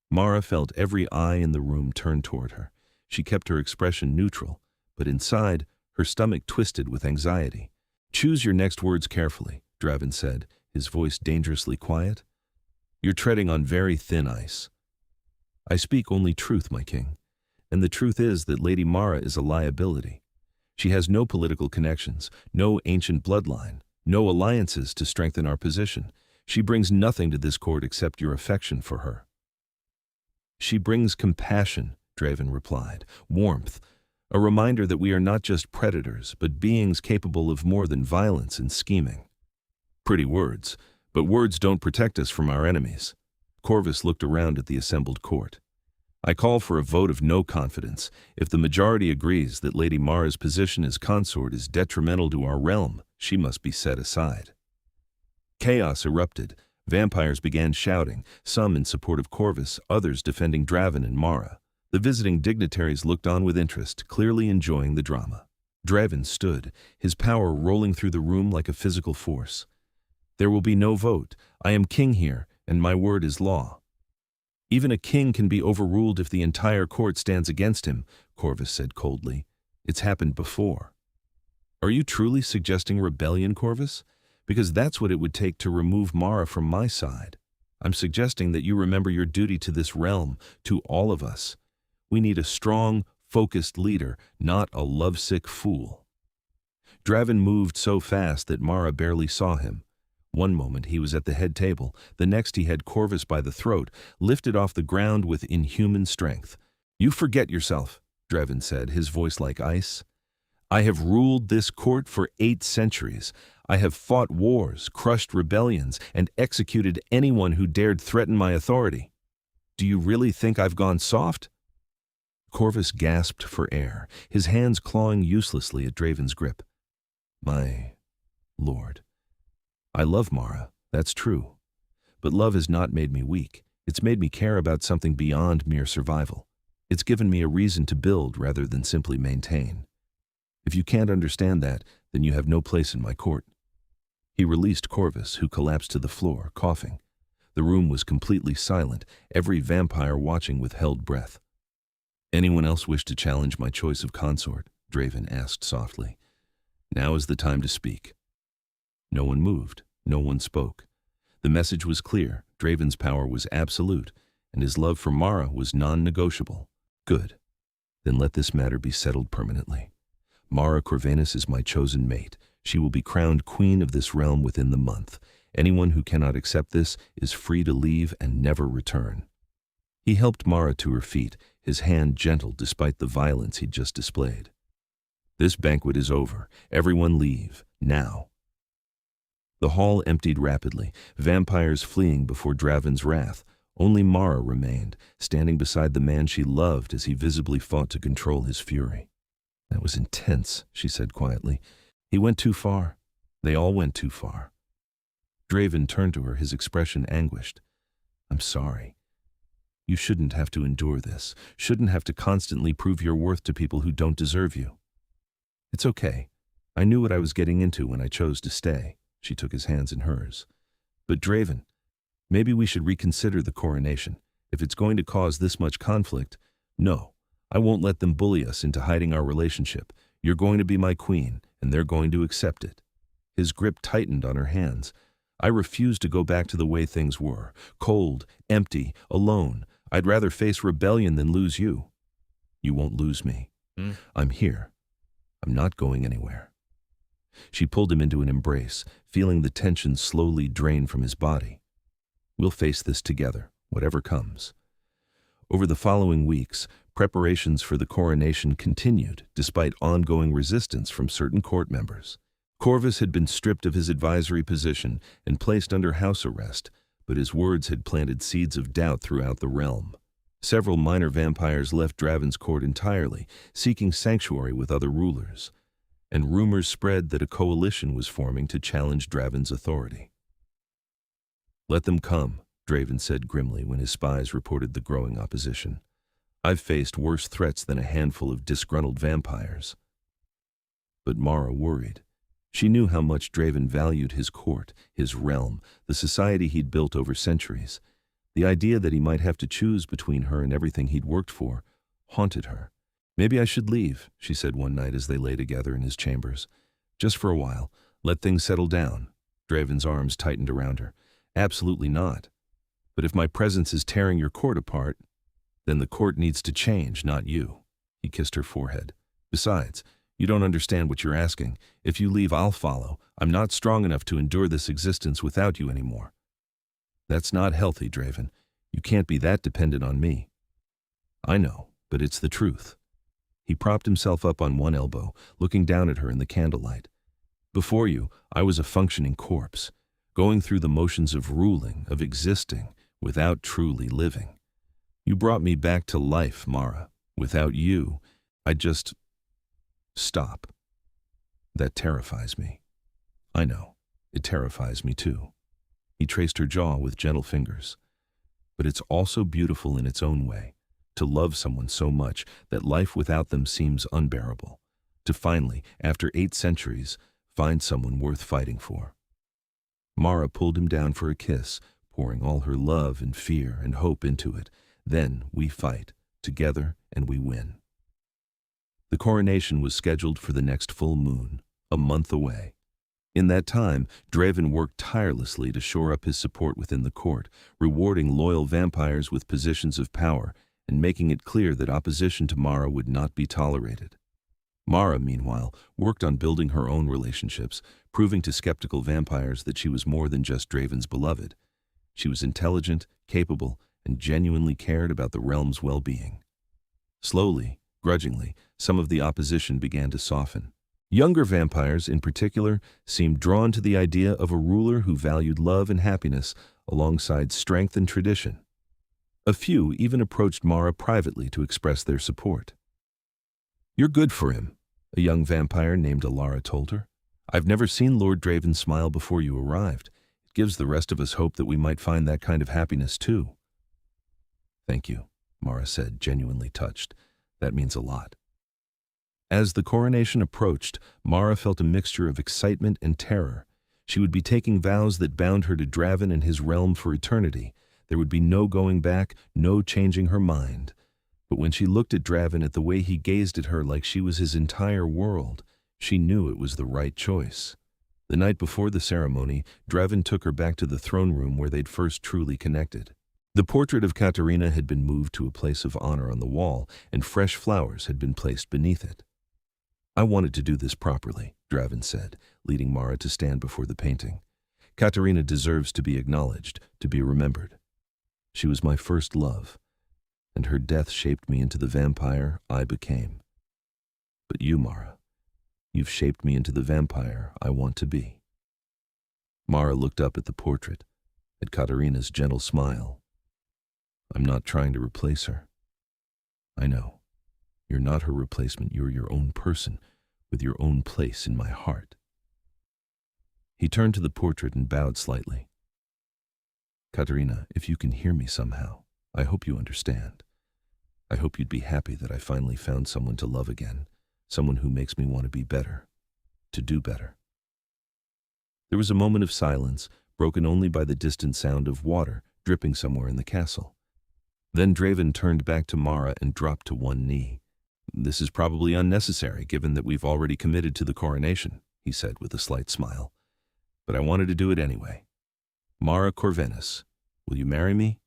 Mara felt every eye in the room turn toward her. She kept her expression neutral, but inside, her stomach twisted with anxiety. "Choose your next words carefully," Draven said, his voice dangerously quiet. "You're treading on very thin ice." "I speak only truth, my king. And the truth is that Lady Mara is a liability. She has no political connections, no ancient bloodline, no alliances to strengthen our position. She brings nothing to this court except your affection for her." "She brings compassion," Draven replied, "warmth, a reminder that we are not just predators, but beings capable of more than violence and scheming." "Pretty words, but words don't protect us from our enemies." Corvus looked around at the assembled court. "I call for a vote of no confidence. If the majority agrees that Lady Mara's position as consort is detrimental to our realm, she must be set aside." Chaos erupted. Vampires began shouting, some in support of Corvus, others defending Draven and Mara. The visiting dignitaries looked on with interest, clearly enjoying the drama. Draven stood, his power rolling through the room like a physical force. "There will be no vote. I am king here, and my word is law." "Even a king can be overruled if the entire court stands against him," Corvus said coldly. "It's happened before." "Are you truly suggesting rebellion, Corvus? Because that's what it would take to remove Mara from my side. I'm suggesting that you remember your duty to this realm, to all of us. We need a strong, focused leader, not a lovesick fool." Draven moved so fast that Mara barely saw him. One moment he was at the head table, the next he had Corvus by the throat, lifted off the ground with inhuman strength. "You forget yourself," Draven said, his voice like ice. "I have ruled this court for 8 centuries. I have fought wars, crushed rebellions, and executed anyone who dared threaten my authority. Do you really think I've gone soft?" Corvus gasped for air, his hands clawing uselessly at Draven's grip. "My lord, I love Mara, that's true. But love has not made me weak. It's made me care about something beyond mere survival. It's given me a reason to build rather than simply maintain. If you can't understand that, then you have no place in my court." He released Corvus, who collapsed to the floor, coughing. The room was completely silent, every vampire watching with held breath. "Anyone else wish to challenge my choice of consort?" Draven asked softly. "Now is the time to speak." No one moved, no one spoke. The message was clear. Draven's power was absolute, and his love for Mara was non-negotiable. "Good. Then let this matter be settled permanently. Mara Corvenus is my chosen mate. She will be crowned queen of this realm within the month. Anyone who cannot accept this is free to leave and never return." He helped Mara to her feet, his hand gentle despite the violence he'd just displayed. "This banquet is over. Everyone leave, now." The hall emptied rapidly, vampires fleeing before Draven's wrath. Only Mara remained, standing beside the man she loved as he visibly fought to control his fury. "That was intense," she said quietly. "He went too far. They all went too far." Draven turned to her, his expression anguished. "I'm sorry. You shouldn't have to endure this, shouldn't have to constantly prove your worth to people who don't deserve you." "It's okay. I knew what I was getting into when I chose to stay." She took his hands in hers. "But Draven, maybe we should reconsider the coronation. If it's going to cause this much conflict, no, I won't let them bully us into hiding our relationship. You're going to be my queen, and they're going to accept it." His grip tightened on her hands. "I refuse to go back to the way things were. Cold, empty, alone. I'd rather face rebellion than lose you." "You won't lose me. I'm here. I'm not going anywhere." She pulled him into an embrace, feeling the tension slowly drain from his body. "We'll face this together, whatever comes." Over the following weeks, preparations for the coronation continued, despite ongoing resistance from certain court members. Corvus had been stripped of his advisory position and placed under house arrest, but his words had planted seeds of doubt throughout the realm. Several minor vampires left Draven's court entirely, seeking sanctuary with other rulers, and rumors spread that a coalition was forming to challenge Draven's authority. "Let them come," Draven said grimly when his spies reported the growing opposition. "I've faced worse threats than a handful of disgruntled vampires." But Mara worried. She knew how much Draven valued his court, his realm, the society he'd built over centuries. The idea that he might have to choose between her and everything he'd worked for haunted her. "Maybe I should leave," she said one night as they lay together in his chambers. "Just for a while. Let things settle down." Draven's arms tightened around her. "Absolutely not. But if my presence is tearing your court apart, then the court needs to change, not you." He kissed her forehead. "Besides, you don't understand what you're asking. If you leave, I'll follow. I'm not strong enough to endure this existence without you anymore." "That's not healthy, Draven. You can't be that dependent on me." "I know, but it's the truth." He propped himself up on one elbow, looking down at her in the candlelight. "Before you, I was a functioning corpse, going through the motions of ruling, of existing, without truly living. You brought me back to life, Mara. Without you, I'd just stop. That terrifies me." "I know. It terrifies me too." He traced her jaw with gentle fingers. "But it's also beautiful in its own way, to love someone so much that life without them seems unbearable. To finally, after 8 centuries, find someone worth fighting for." Mara pulled him down for a kiss, pouring all her love and fear and hope into it. "Then we fight, together, and we win." The coronation was scheduled for the next full moon, a month away. In that time, Draven worked tirelessly to shore up his support within the court, rewarding loyal vampires with positions of power and making it clear that opposition to Mara would not be tolerated. Mara, meanwhile, worked on building her own relationships, proving to skeptical vampires that she was more than just Draven's beloved. She was intelligent, capable, and genuinely cared about the realm's well-being. Slowly, grudgingly, some of the opposition began to soften. Younger vampires, in particular, seemed drawn to the idea of a ruler who valued love and happiness alongside strength and tradition. A few even approached Mara privately to express their support. "You're good for him," a young vampire named Alara told her. "I've never seen Lord Draven smile before you arrived. It gives the rest of us hope that we might find that kind of happiness too." "Thank you," Mara said, genuinely touched. "That means a lot." As the coronation approached, Mara felt a mixture of excitement and terror. She would be taking vows that bound her to Draven and his realm for eternity. There would be no going back, no changing her mind. But when she looked at Draven, at the way he gazed at her like she was his entire world, she knew it was the right choice. The night before the ceremony, Draven took her back to the throne room where they'd first truly connected. The portrait of Katerina had been moved to a place of honor on the wall, and fresh flowers had been placed beneath it. "I wanted to do this properly," Draven said, leading Mara to stand before the painting. "Katerina deserves to be acknowledged, to be remembered. She was my first love, and her death shaped me into the vampire I became. But you, Mara, you've shaped me into the vampire I want to be." Mara looked up at the portrait, at Katerina's gentle smile. "I'm not trying to replace her. I know. You're not her replacement. You're your own person, with your own place in my heart." He turned to the portrait and bowed slightly. "Katerina, if you can hear me somehow, I hope you understand. I hope you'd be happy that I finally found someone to love again, someone who makes me want to be better, to do better." There was a moment of silence, broken only by the distant sound of water dripping somewhere in the castle. Then Draven turned back to Mara and dropped to one knee. "This is probably unnecessary, given that we've already committed to the coronation," he said with a slight smile. "But I wanted to do it anyway. Mara Corvenus, will you marry me?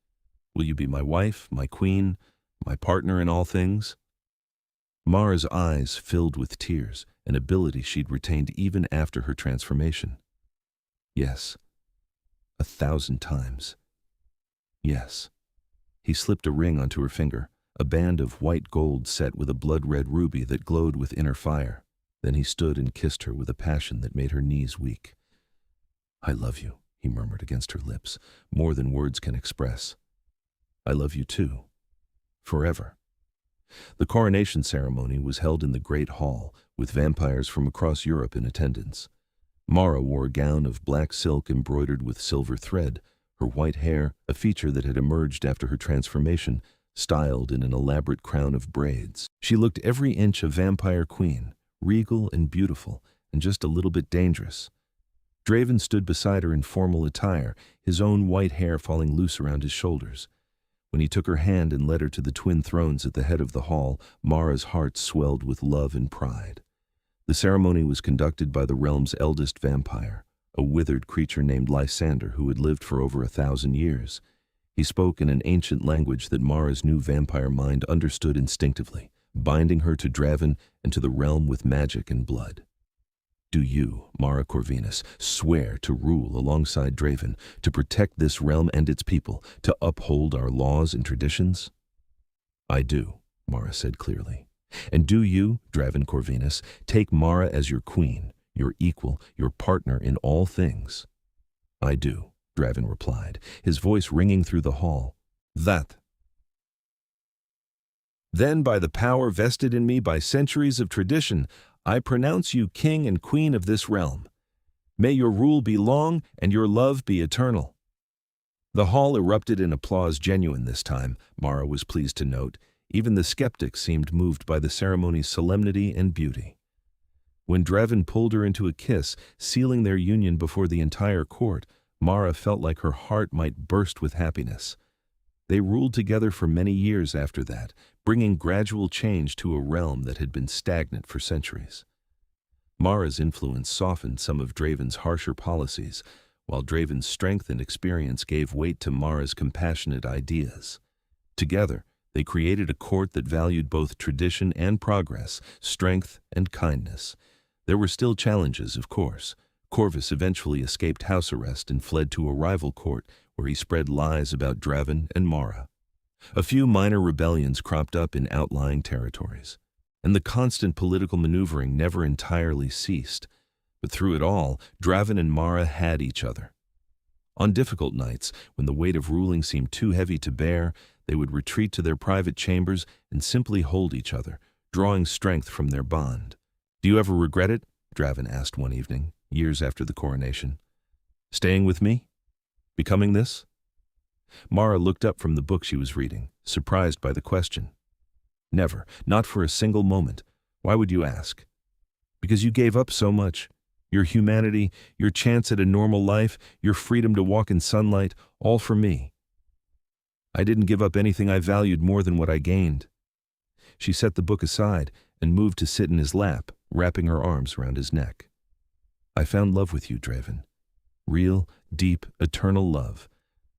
Will you be my wife, my queen, my partner in all things?" Mara's eyes filled with tears, an ability she'd retained even after her transformation. "Yes. 1,000 times. Yes." He slipped a ring onto her finger, a band of white gold set with a blood-red ruby that glowed with inner fire. Then he stood and kissed her with a passion that made her knees weak. "I love you," he murmured against her lips, "more than words can express. I love you too. Forever." The coronation ceremony was held in the Great Hall, with vampires from across Europe in attendance. Mara wore a gown of black silk embroidered with silver thread, her white hair, a feature that had emerged after her transformation, styled in an elaborate crown of braids. She looked every inch a vampire queen, regal and beautiful, and just a little bit dangerous. Draven stood beside her in formal attire, his own white hair falling loose around his shoulders. When he took her hand and led her to the twin thrones at the head of the hall, Mara's heart swelled with love and pride. The ceremony was conducted by the realm's eldest vampire, a withered creature named Lysander who had lived for over 1,000 years. He spoke in an ancient language that Mara's new vampire mind understood instinctively, binding her to Draven and to the realm with magic and blood. "Do you, Mara Corvenus, swear to rule alongside Draven, to protect this realm and its people, to uphold our laws and traditions?" "I do," Mara said clearly. "And do you, Draven Corvenus, take Mara as your queen, your equal, your partner in all things?" "I do," Draven replied, his voice ringing through the hall. "That. Then, by the power vested in me by centuries of tradition, I pronounce you king and queen of this realm. May your rule be long and your love be eternal." The hall erupted in applause, genuine this time, Mara was pleased to note. Even the skeptics seemed moved by the ceremony's solemnity and beauty. When Draven pulled her into a kiss, sealing their union before the entire court, Mara felt like her heart might burst with happiness. They ruled together for many years after that, bringing gradual change to a realm that had been stagnant for centuries. Mara's influence softened some of Draven's harsher policies, while Draven's strength and experience gave weight to Mara's compassionate ideas. Together, they created a court that valued both tradition and progress, strength and kindness. There were still challenges, of course. Corvus eventually escaped house arrest and fled to a rival court where he spread lies about Draven and Mara. A few minor rebellions cropped up in outlying territories, and the constant political maneuvering never entirely ceased. But through it all, Draven and Mara had each other. On difficult nights, when the weight of ruling seemed too heavy to bear, they would retreat to their private chambers and simply hold each other, drawing strength from their bond. "Do you ever regret it?" Draven asked one evening, years after the coronation. "Staying with me? Becoming this?" Mara looked up from the book she was reading, surprised by the question. "Never, not for a single moment. Why would you ask?" "Because you gave up so much. Your humanity, your chance at a normal life, your freedom to walk in sunlight, all for me. I didn't give up anything I valued more than what I gained." She set the book aside and moved to sit in his lap, wrapping her arms around his neck. "I found love with you, Draven. Real, deep, eternal love.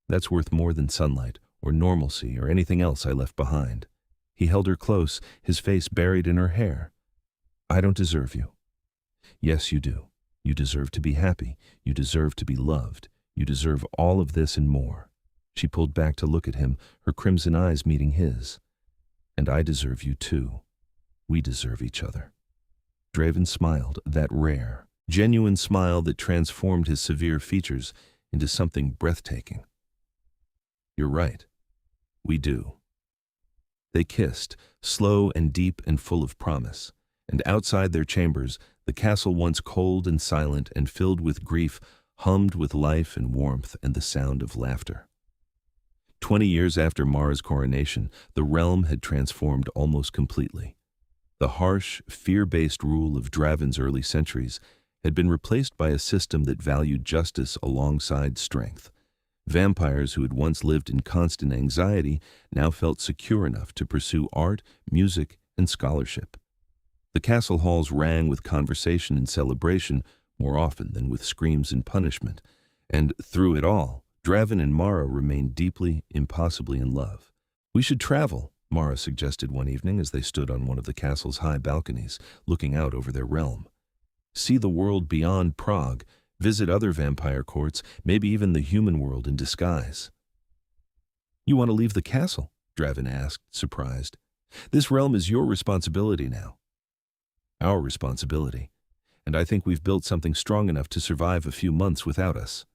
That's worth more than sunlight, or normalcy, or anything else I left behind." He held her close, his face buried in her hair. "I don't deserve you." "Yes, you do. You deserve to be happy. You deserve to be loved. You deserve all of this and more. She pulled back to look at him, her crimson eyes meeting his. And I deserve you too. We deserve each other. Draven smiled, that rare, genuine smile that transformed his severe features into something breathtaking. You're right. We do. They kissed, slow and deep and full of promise, and outside their chambers, the castle once cold and silent and filled with grief hummed with life and warmth and the sound of laughter. 20 years after Mara's coronation, the realm had transformed almost completely. The harsh, fear-based rule of Draven's early centuries had been replaced by a system that valued justice alongside strength. Vampires who had once lived in constant anxiety now felt secure enough to pursue art, music, and scholarship. The castle halls rang with conversation and celebration more often than with screams and punishment, and through it all, Draven and Mara remained deeply, impossibly in love. We should travel, Mara suggested one evening as they stood on one of the castle's high balconies, looking out over their realm. See the world beyond Prague, visit other vampire courts, maybe even the human world in disguise. You want to leave the castle? Draven asked, surprised. This realm is your responsibility now. Our responsibility. And I think we've built something strong enough to survive a few months without us.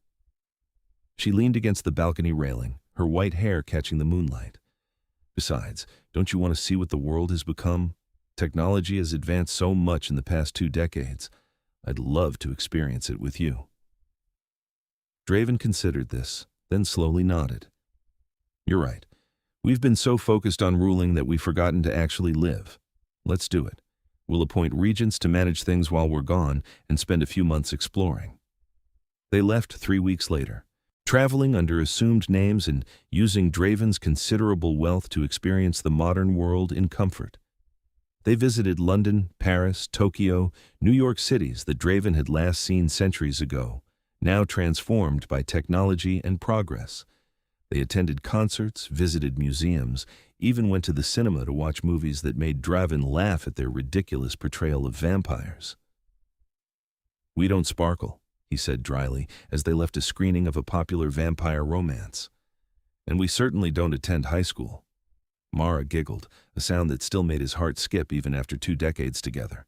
She leaned against the balcony railing, her white hair catching the moonlight. Besides, don't you want to see what the world has become? Technology has advanced so much in the past 2 decades. I'd love to experience it with you. Draven considered this, then slowly nodded. You're right. We've been so focused on ruling that we've forgotten to actually live. Let's do it. We'll appoint regents to manage things while we're gone and spend a few months exploring. They left 3 weeks later, traveling under assumed names and using Draven's considerable wealth to experience the modern world in comfort. They visited London, Paris, Tokyo, New York cities that Draven had last seen centuries ago, now transformed by technology and progress. They attended concerts, visited museums, even went to the cinema to watch movies that made Draven laugh at their ridiculous portrayal of vampires. We don't sparkle, he said dryly as they left a screening of a popular vampire romance. And we certainly don't attend high school. Mara giggled, a sound that still made his heart skip even after 2 decades together.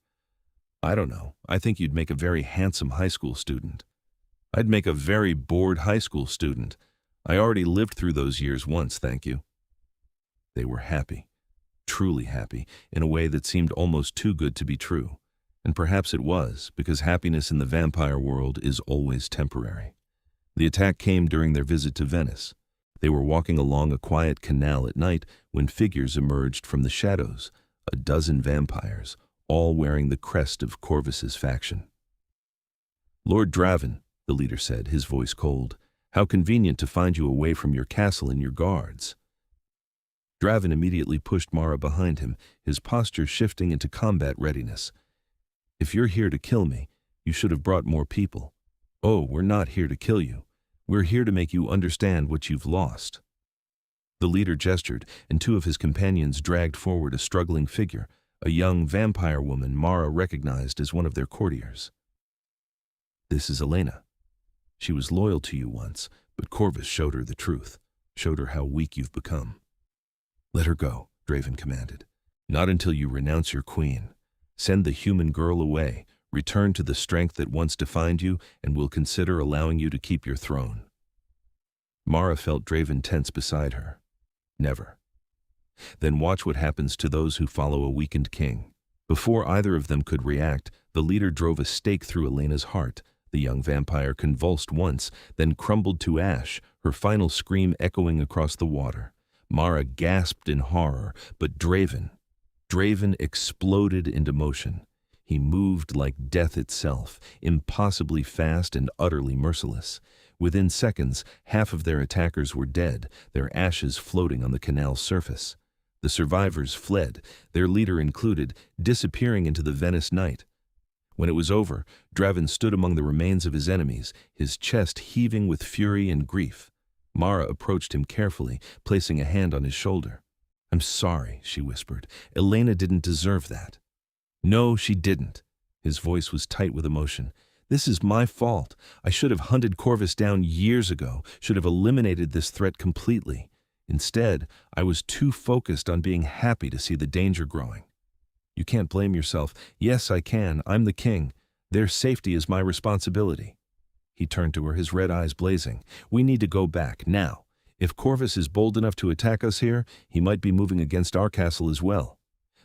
I don't know. I think you'd make a very handsome high school student. I'd make a very bored high school student. I already lived through those years once, thank you. They were happy, truly happy, in a way that seemed almost too good to be true. And perhaps it was, because happiness in the vampire world is always temporary. The attack came during their visit to Venice. They were walking along a quiet canal at night when figures emerged from the shadows, a dozen vampires, all wearing the crest of Corvus's faction. Lord Draven, the leader said, his voice cold, how convenient to find you away from your castle and your guards. Draven immediately pushed Mara behind him, his posture shifting into combat readiness. If you're here to kill me, you should have brought more people. Oh, we're not here to kill you. We're here to make you understand what you've lost. The leader gestured, and 2 of his companions dragged forward a struggling figure, a young vampire woman Mara recognized as one of their courtiers. This is Elena. She was loyal to you once, but Corvus showed her the truth, showed her how weak you've become. Let her go, Draven commanded. Not until you renounce your queen. Send the human girl away. Return to the strength that once defined you, and we'll consider allowing you to keep your throne. Mara felt Draven tense beside her. Never. Then watch what happens to those who follow a weakened king. Before either of them could react, the leader drove a stake through Elena's heart. The young vampire convulsed once, then crumbled to ash, her final scream echoing across the water. Mara gasped in horror, but Draven exploded into motion. He moved like death itself, impossibly fast and utterly merciless. Within seconds, half of their attackers were dead, their ashes floating on the canal's surface. The survivors fled, their leader included, disappearing into the Venice night. When it was over, Draven stood among the remains of his enemies, his chest heaving with fury and grief. Mara approached him carefully, placing a hand on his shoulder. I'm sorry, she whispered. Elena didn't deserve that. No, she didn't. His voice was tight with emotion. This is my fault. I should have hunted Corvus down years ago, should have eliminated this threat completely. Instead, I was too focused on being happy to see the danger growing. You can't blame yourself. Yes, I can. I'm the king. Their safety is my responsibility. He turned to her, his red eyes blazing. We need to go back, now. If Corvus is bold enough to attack us here, he might be moving against our castle as well.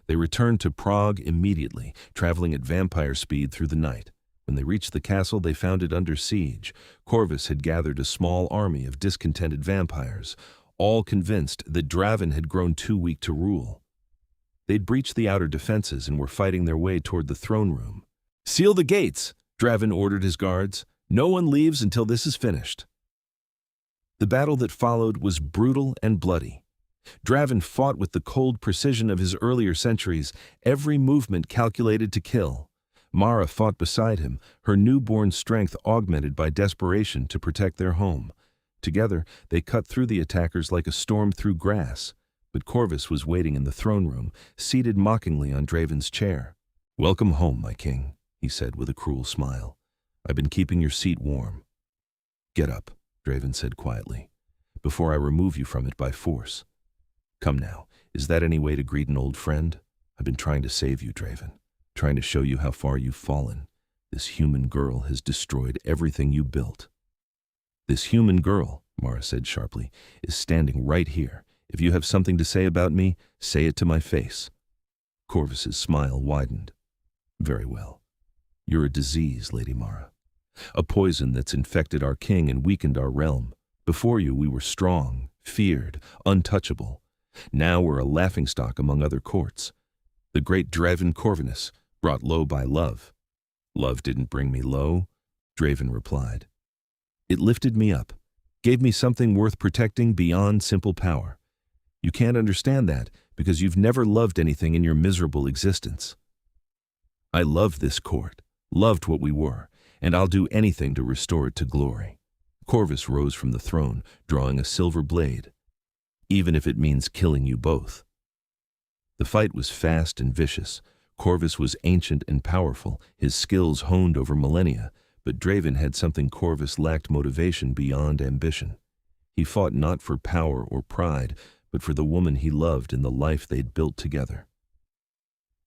They returned to Prague immediately, traveling at vampire speed through the night. When they reached the castle, they found it under siege. Corvus had gathered a small army of discontented vampires, all convinced that Draven had grown too weak to rule. They'd breached the outer defenses and were fighting their way toward the throne room. "Seal the gates," Draven ordered his guards. "No one leaves until this is finished." The battle that followed was brutal and bloody. Draven fought with the cold precision of his earlier centuries, every movement calculated to kill. Mara fought beside him, her newborn strength augmented by desperation to protect their home. Together, they cut through the attackers like a storm through grass. But Corvus was waiting in the throne room, seated mockingly on Draven's chair. "Welcome home, my king," he said with a cruel smile. "I've been keeping your seat warm." "Get up," Draven said quietly, "before I remove you from it by force. Come now, is that any way to greet an old friend? I've been trying to save you, Draven, trying to show you how far you've fallen. This human girl has destroyed everything you built." "This human girl," Mara said sharply, "is standing right here. If you have something to say about me, say it to my face." Corvus's smile widened. "Very well. You're a disease, Lady Mara. A poison that's infected our king and weakened our realm. Before you, we were strong, feared, untouchable. Now we're a laughingstock among other courts. The great Draven Corvenus, brought low by love." "Love didn't bring me low," Draven replied. "It lifted me up, gave me something worth protecting beyond simple power. You can't understand that because you've never loved anything in your miserable existence. I loved this court, loved what we were, and I'll do anything to restore it to glory." Corvus rose from the throne, drawing a silver blade. "Even if it means killing you both." The fight was fast and vicious. Corvus was ancient and powerful, his skills honed over millennia, but Draven had something Corvus lacked: motivation beyond ambition. He fought not for power or pride, but for the woman he loved and the life they'd built together.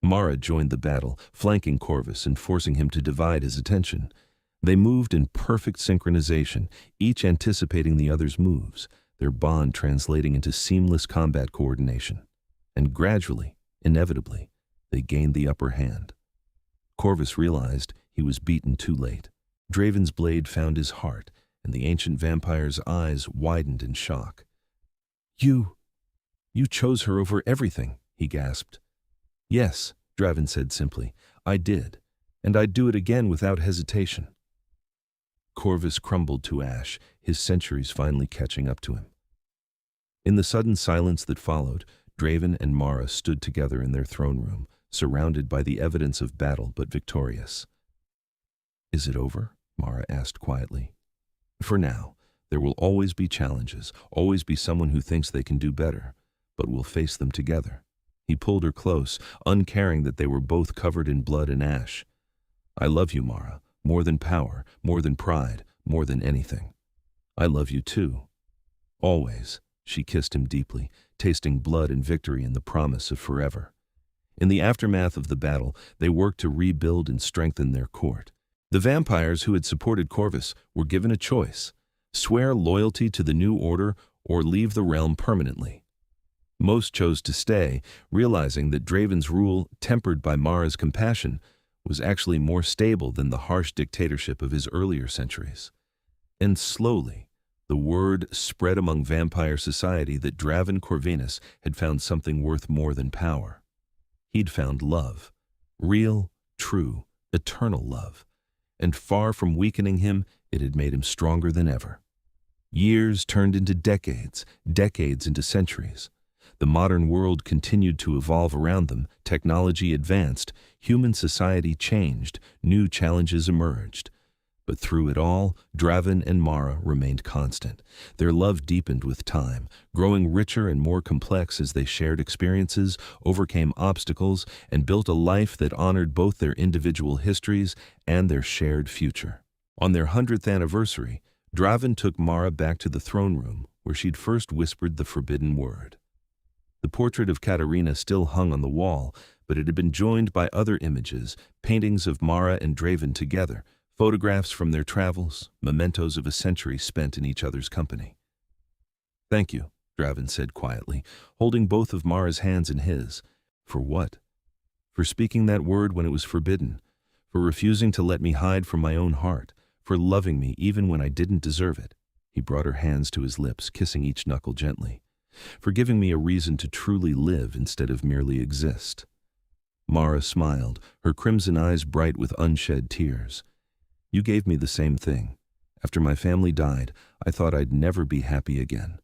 Mara joined the battle, flanking Corvus and forcing him to divide his attention. They moved in perfect synchronization, each anticipating the other's moves, their bond translating into seamless combat coordination. And gradually, inevitably, they gained the upper hand. Corvus realized he was beaten too late. Draven's blade found his heart, and the ancient vampire's eyes widened in shock. You chose her over everything," he gasped. "Yes," Draven said simply, "I did, and I'd do it again without hesitation." Corvus crumbled to ash, his centuries finally catching up to him. In the sudden silence that followed, Draven and Mara stood together in their throne room, surrounded by the evidence of battle but victorious. "Is it over?" Mara asked quietly. "For now. There will always be challenges, always be someone who thinks they can do better, but we'll face them together." He pulled her close, uncaring that they were both covered in blood and ash. "I love you, Mara, more than power, more than pride, more than anything. I love you too. Always." She kissed him deeply, tasting blood and victory in the promise of forever. In the aftermath of the battle, they worked to rebuild and strengthen their court. The vampires who had supported Corvus were given a choice: swear loyalty to the new order or leave the realm permanently. Most chose to stay, realizing that Draven's rule, tempered by Mara's compassion, was actually more stable than the harsh dictatorship of his earlier centuries. And slowly, the word spread among vampire society that Draven Corvenus had found something worth more than power. He'd found love, real, true, eternal love, and far from weakening him, it had made him stronger than ever. Years turned into decades, decades into centuries. The modern world continued to evolve around them, technology advanced, human society changed, new challenges emerged. But through it all, Draven and Mara remained constant. Their love deepened with time, growing richer and more complex as they shared experiences, overcame obstacles, and built a life that honored both their individual histories and their shared future. On their 100th anniversary, Draven took Mara back to the throne room, where she'd first whispered the forbidden word. The portrait of Katarina still hung on the wall, but it had been joined by other images, paintings of Mara and Draven together, photographs from their travels, mementos of a century spent in each other's company. "Thank you," Draven said quietly, holding both of Mara's hands in his. "For what?" "For speaking that word when it was forbidden, for refusing to let me hide from my own heart, for loving me even when I didn't deserve it." He brought her hands to his lips, kissing each knuckle gently. "For giving me a reason to truly live instead of merely exist." Mara smiled, her crimson eyes bright with unshed tears. "You gave me the same thing. After my family died, I thought I'd never be happy again.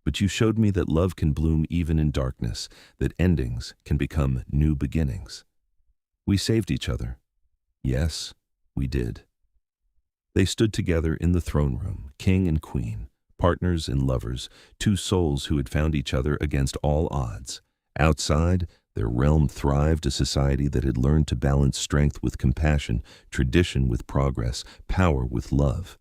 But you showed me that love can bloom even in darkness, that endings can become new beginnings. We saved each other. Yes, we did." They stood together in the throne room, king and queen, partners and lovers, two souls who had found each other against all odds. Outside, their realm thrived, a society that had learned to balance strength with compassion, tradition with progress, power with love.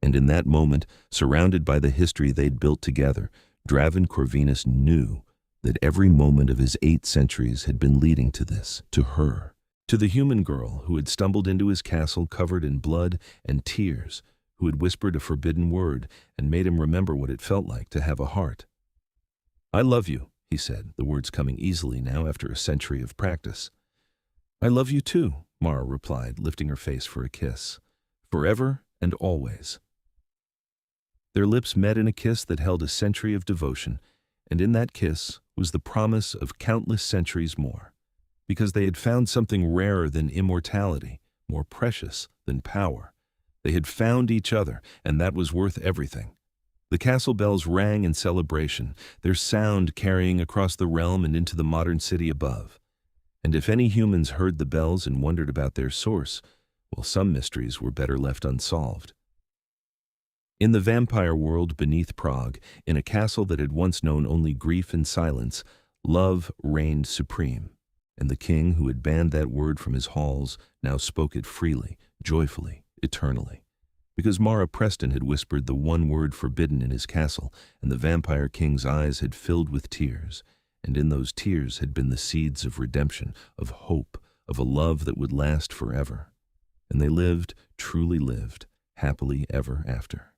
And in that moment, surrounded by the history they'd built together, Draven Corvenus knew that every moment of his 8 centuries had been leading to this, to her, to the human girl who had stumbled into his castle covered in blood and tears, who had whispered a forbidden word and made him remember what it felt like to have a heart. "I love you," he said, the words coming easily now after a century of practice. "I love you too," Mara replied, lifting her face for a kiss. "Forever and always." Their lips met in a kiss that held a century of devotion, and in that kiss was the promise of countless centuries more, because they had found something rarer than immortality, more precious than power. They had found each other, and that was worth everything. The castle bells rang in celebration, their sound carrying across the realm and into the modern city above. And if any humans heard the bells and wondered about their source, well, some mysteries were better left unsolved. In the vampire world beneath Prague, in a castle that had once known only grief and silence, love reigned supreme. And the king who had banned that word from his halls now spoke it freely, joyfully, eternally. Because Mara Preston had whispered the one word forbidden in his castle, and the vampire king's eyes had filled with tears, and in those tears had been the seeds of redemption, of hope, of a love that would last forever. And they lived, truly lived, happily ever after.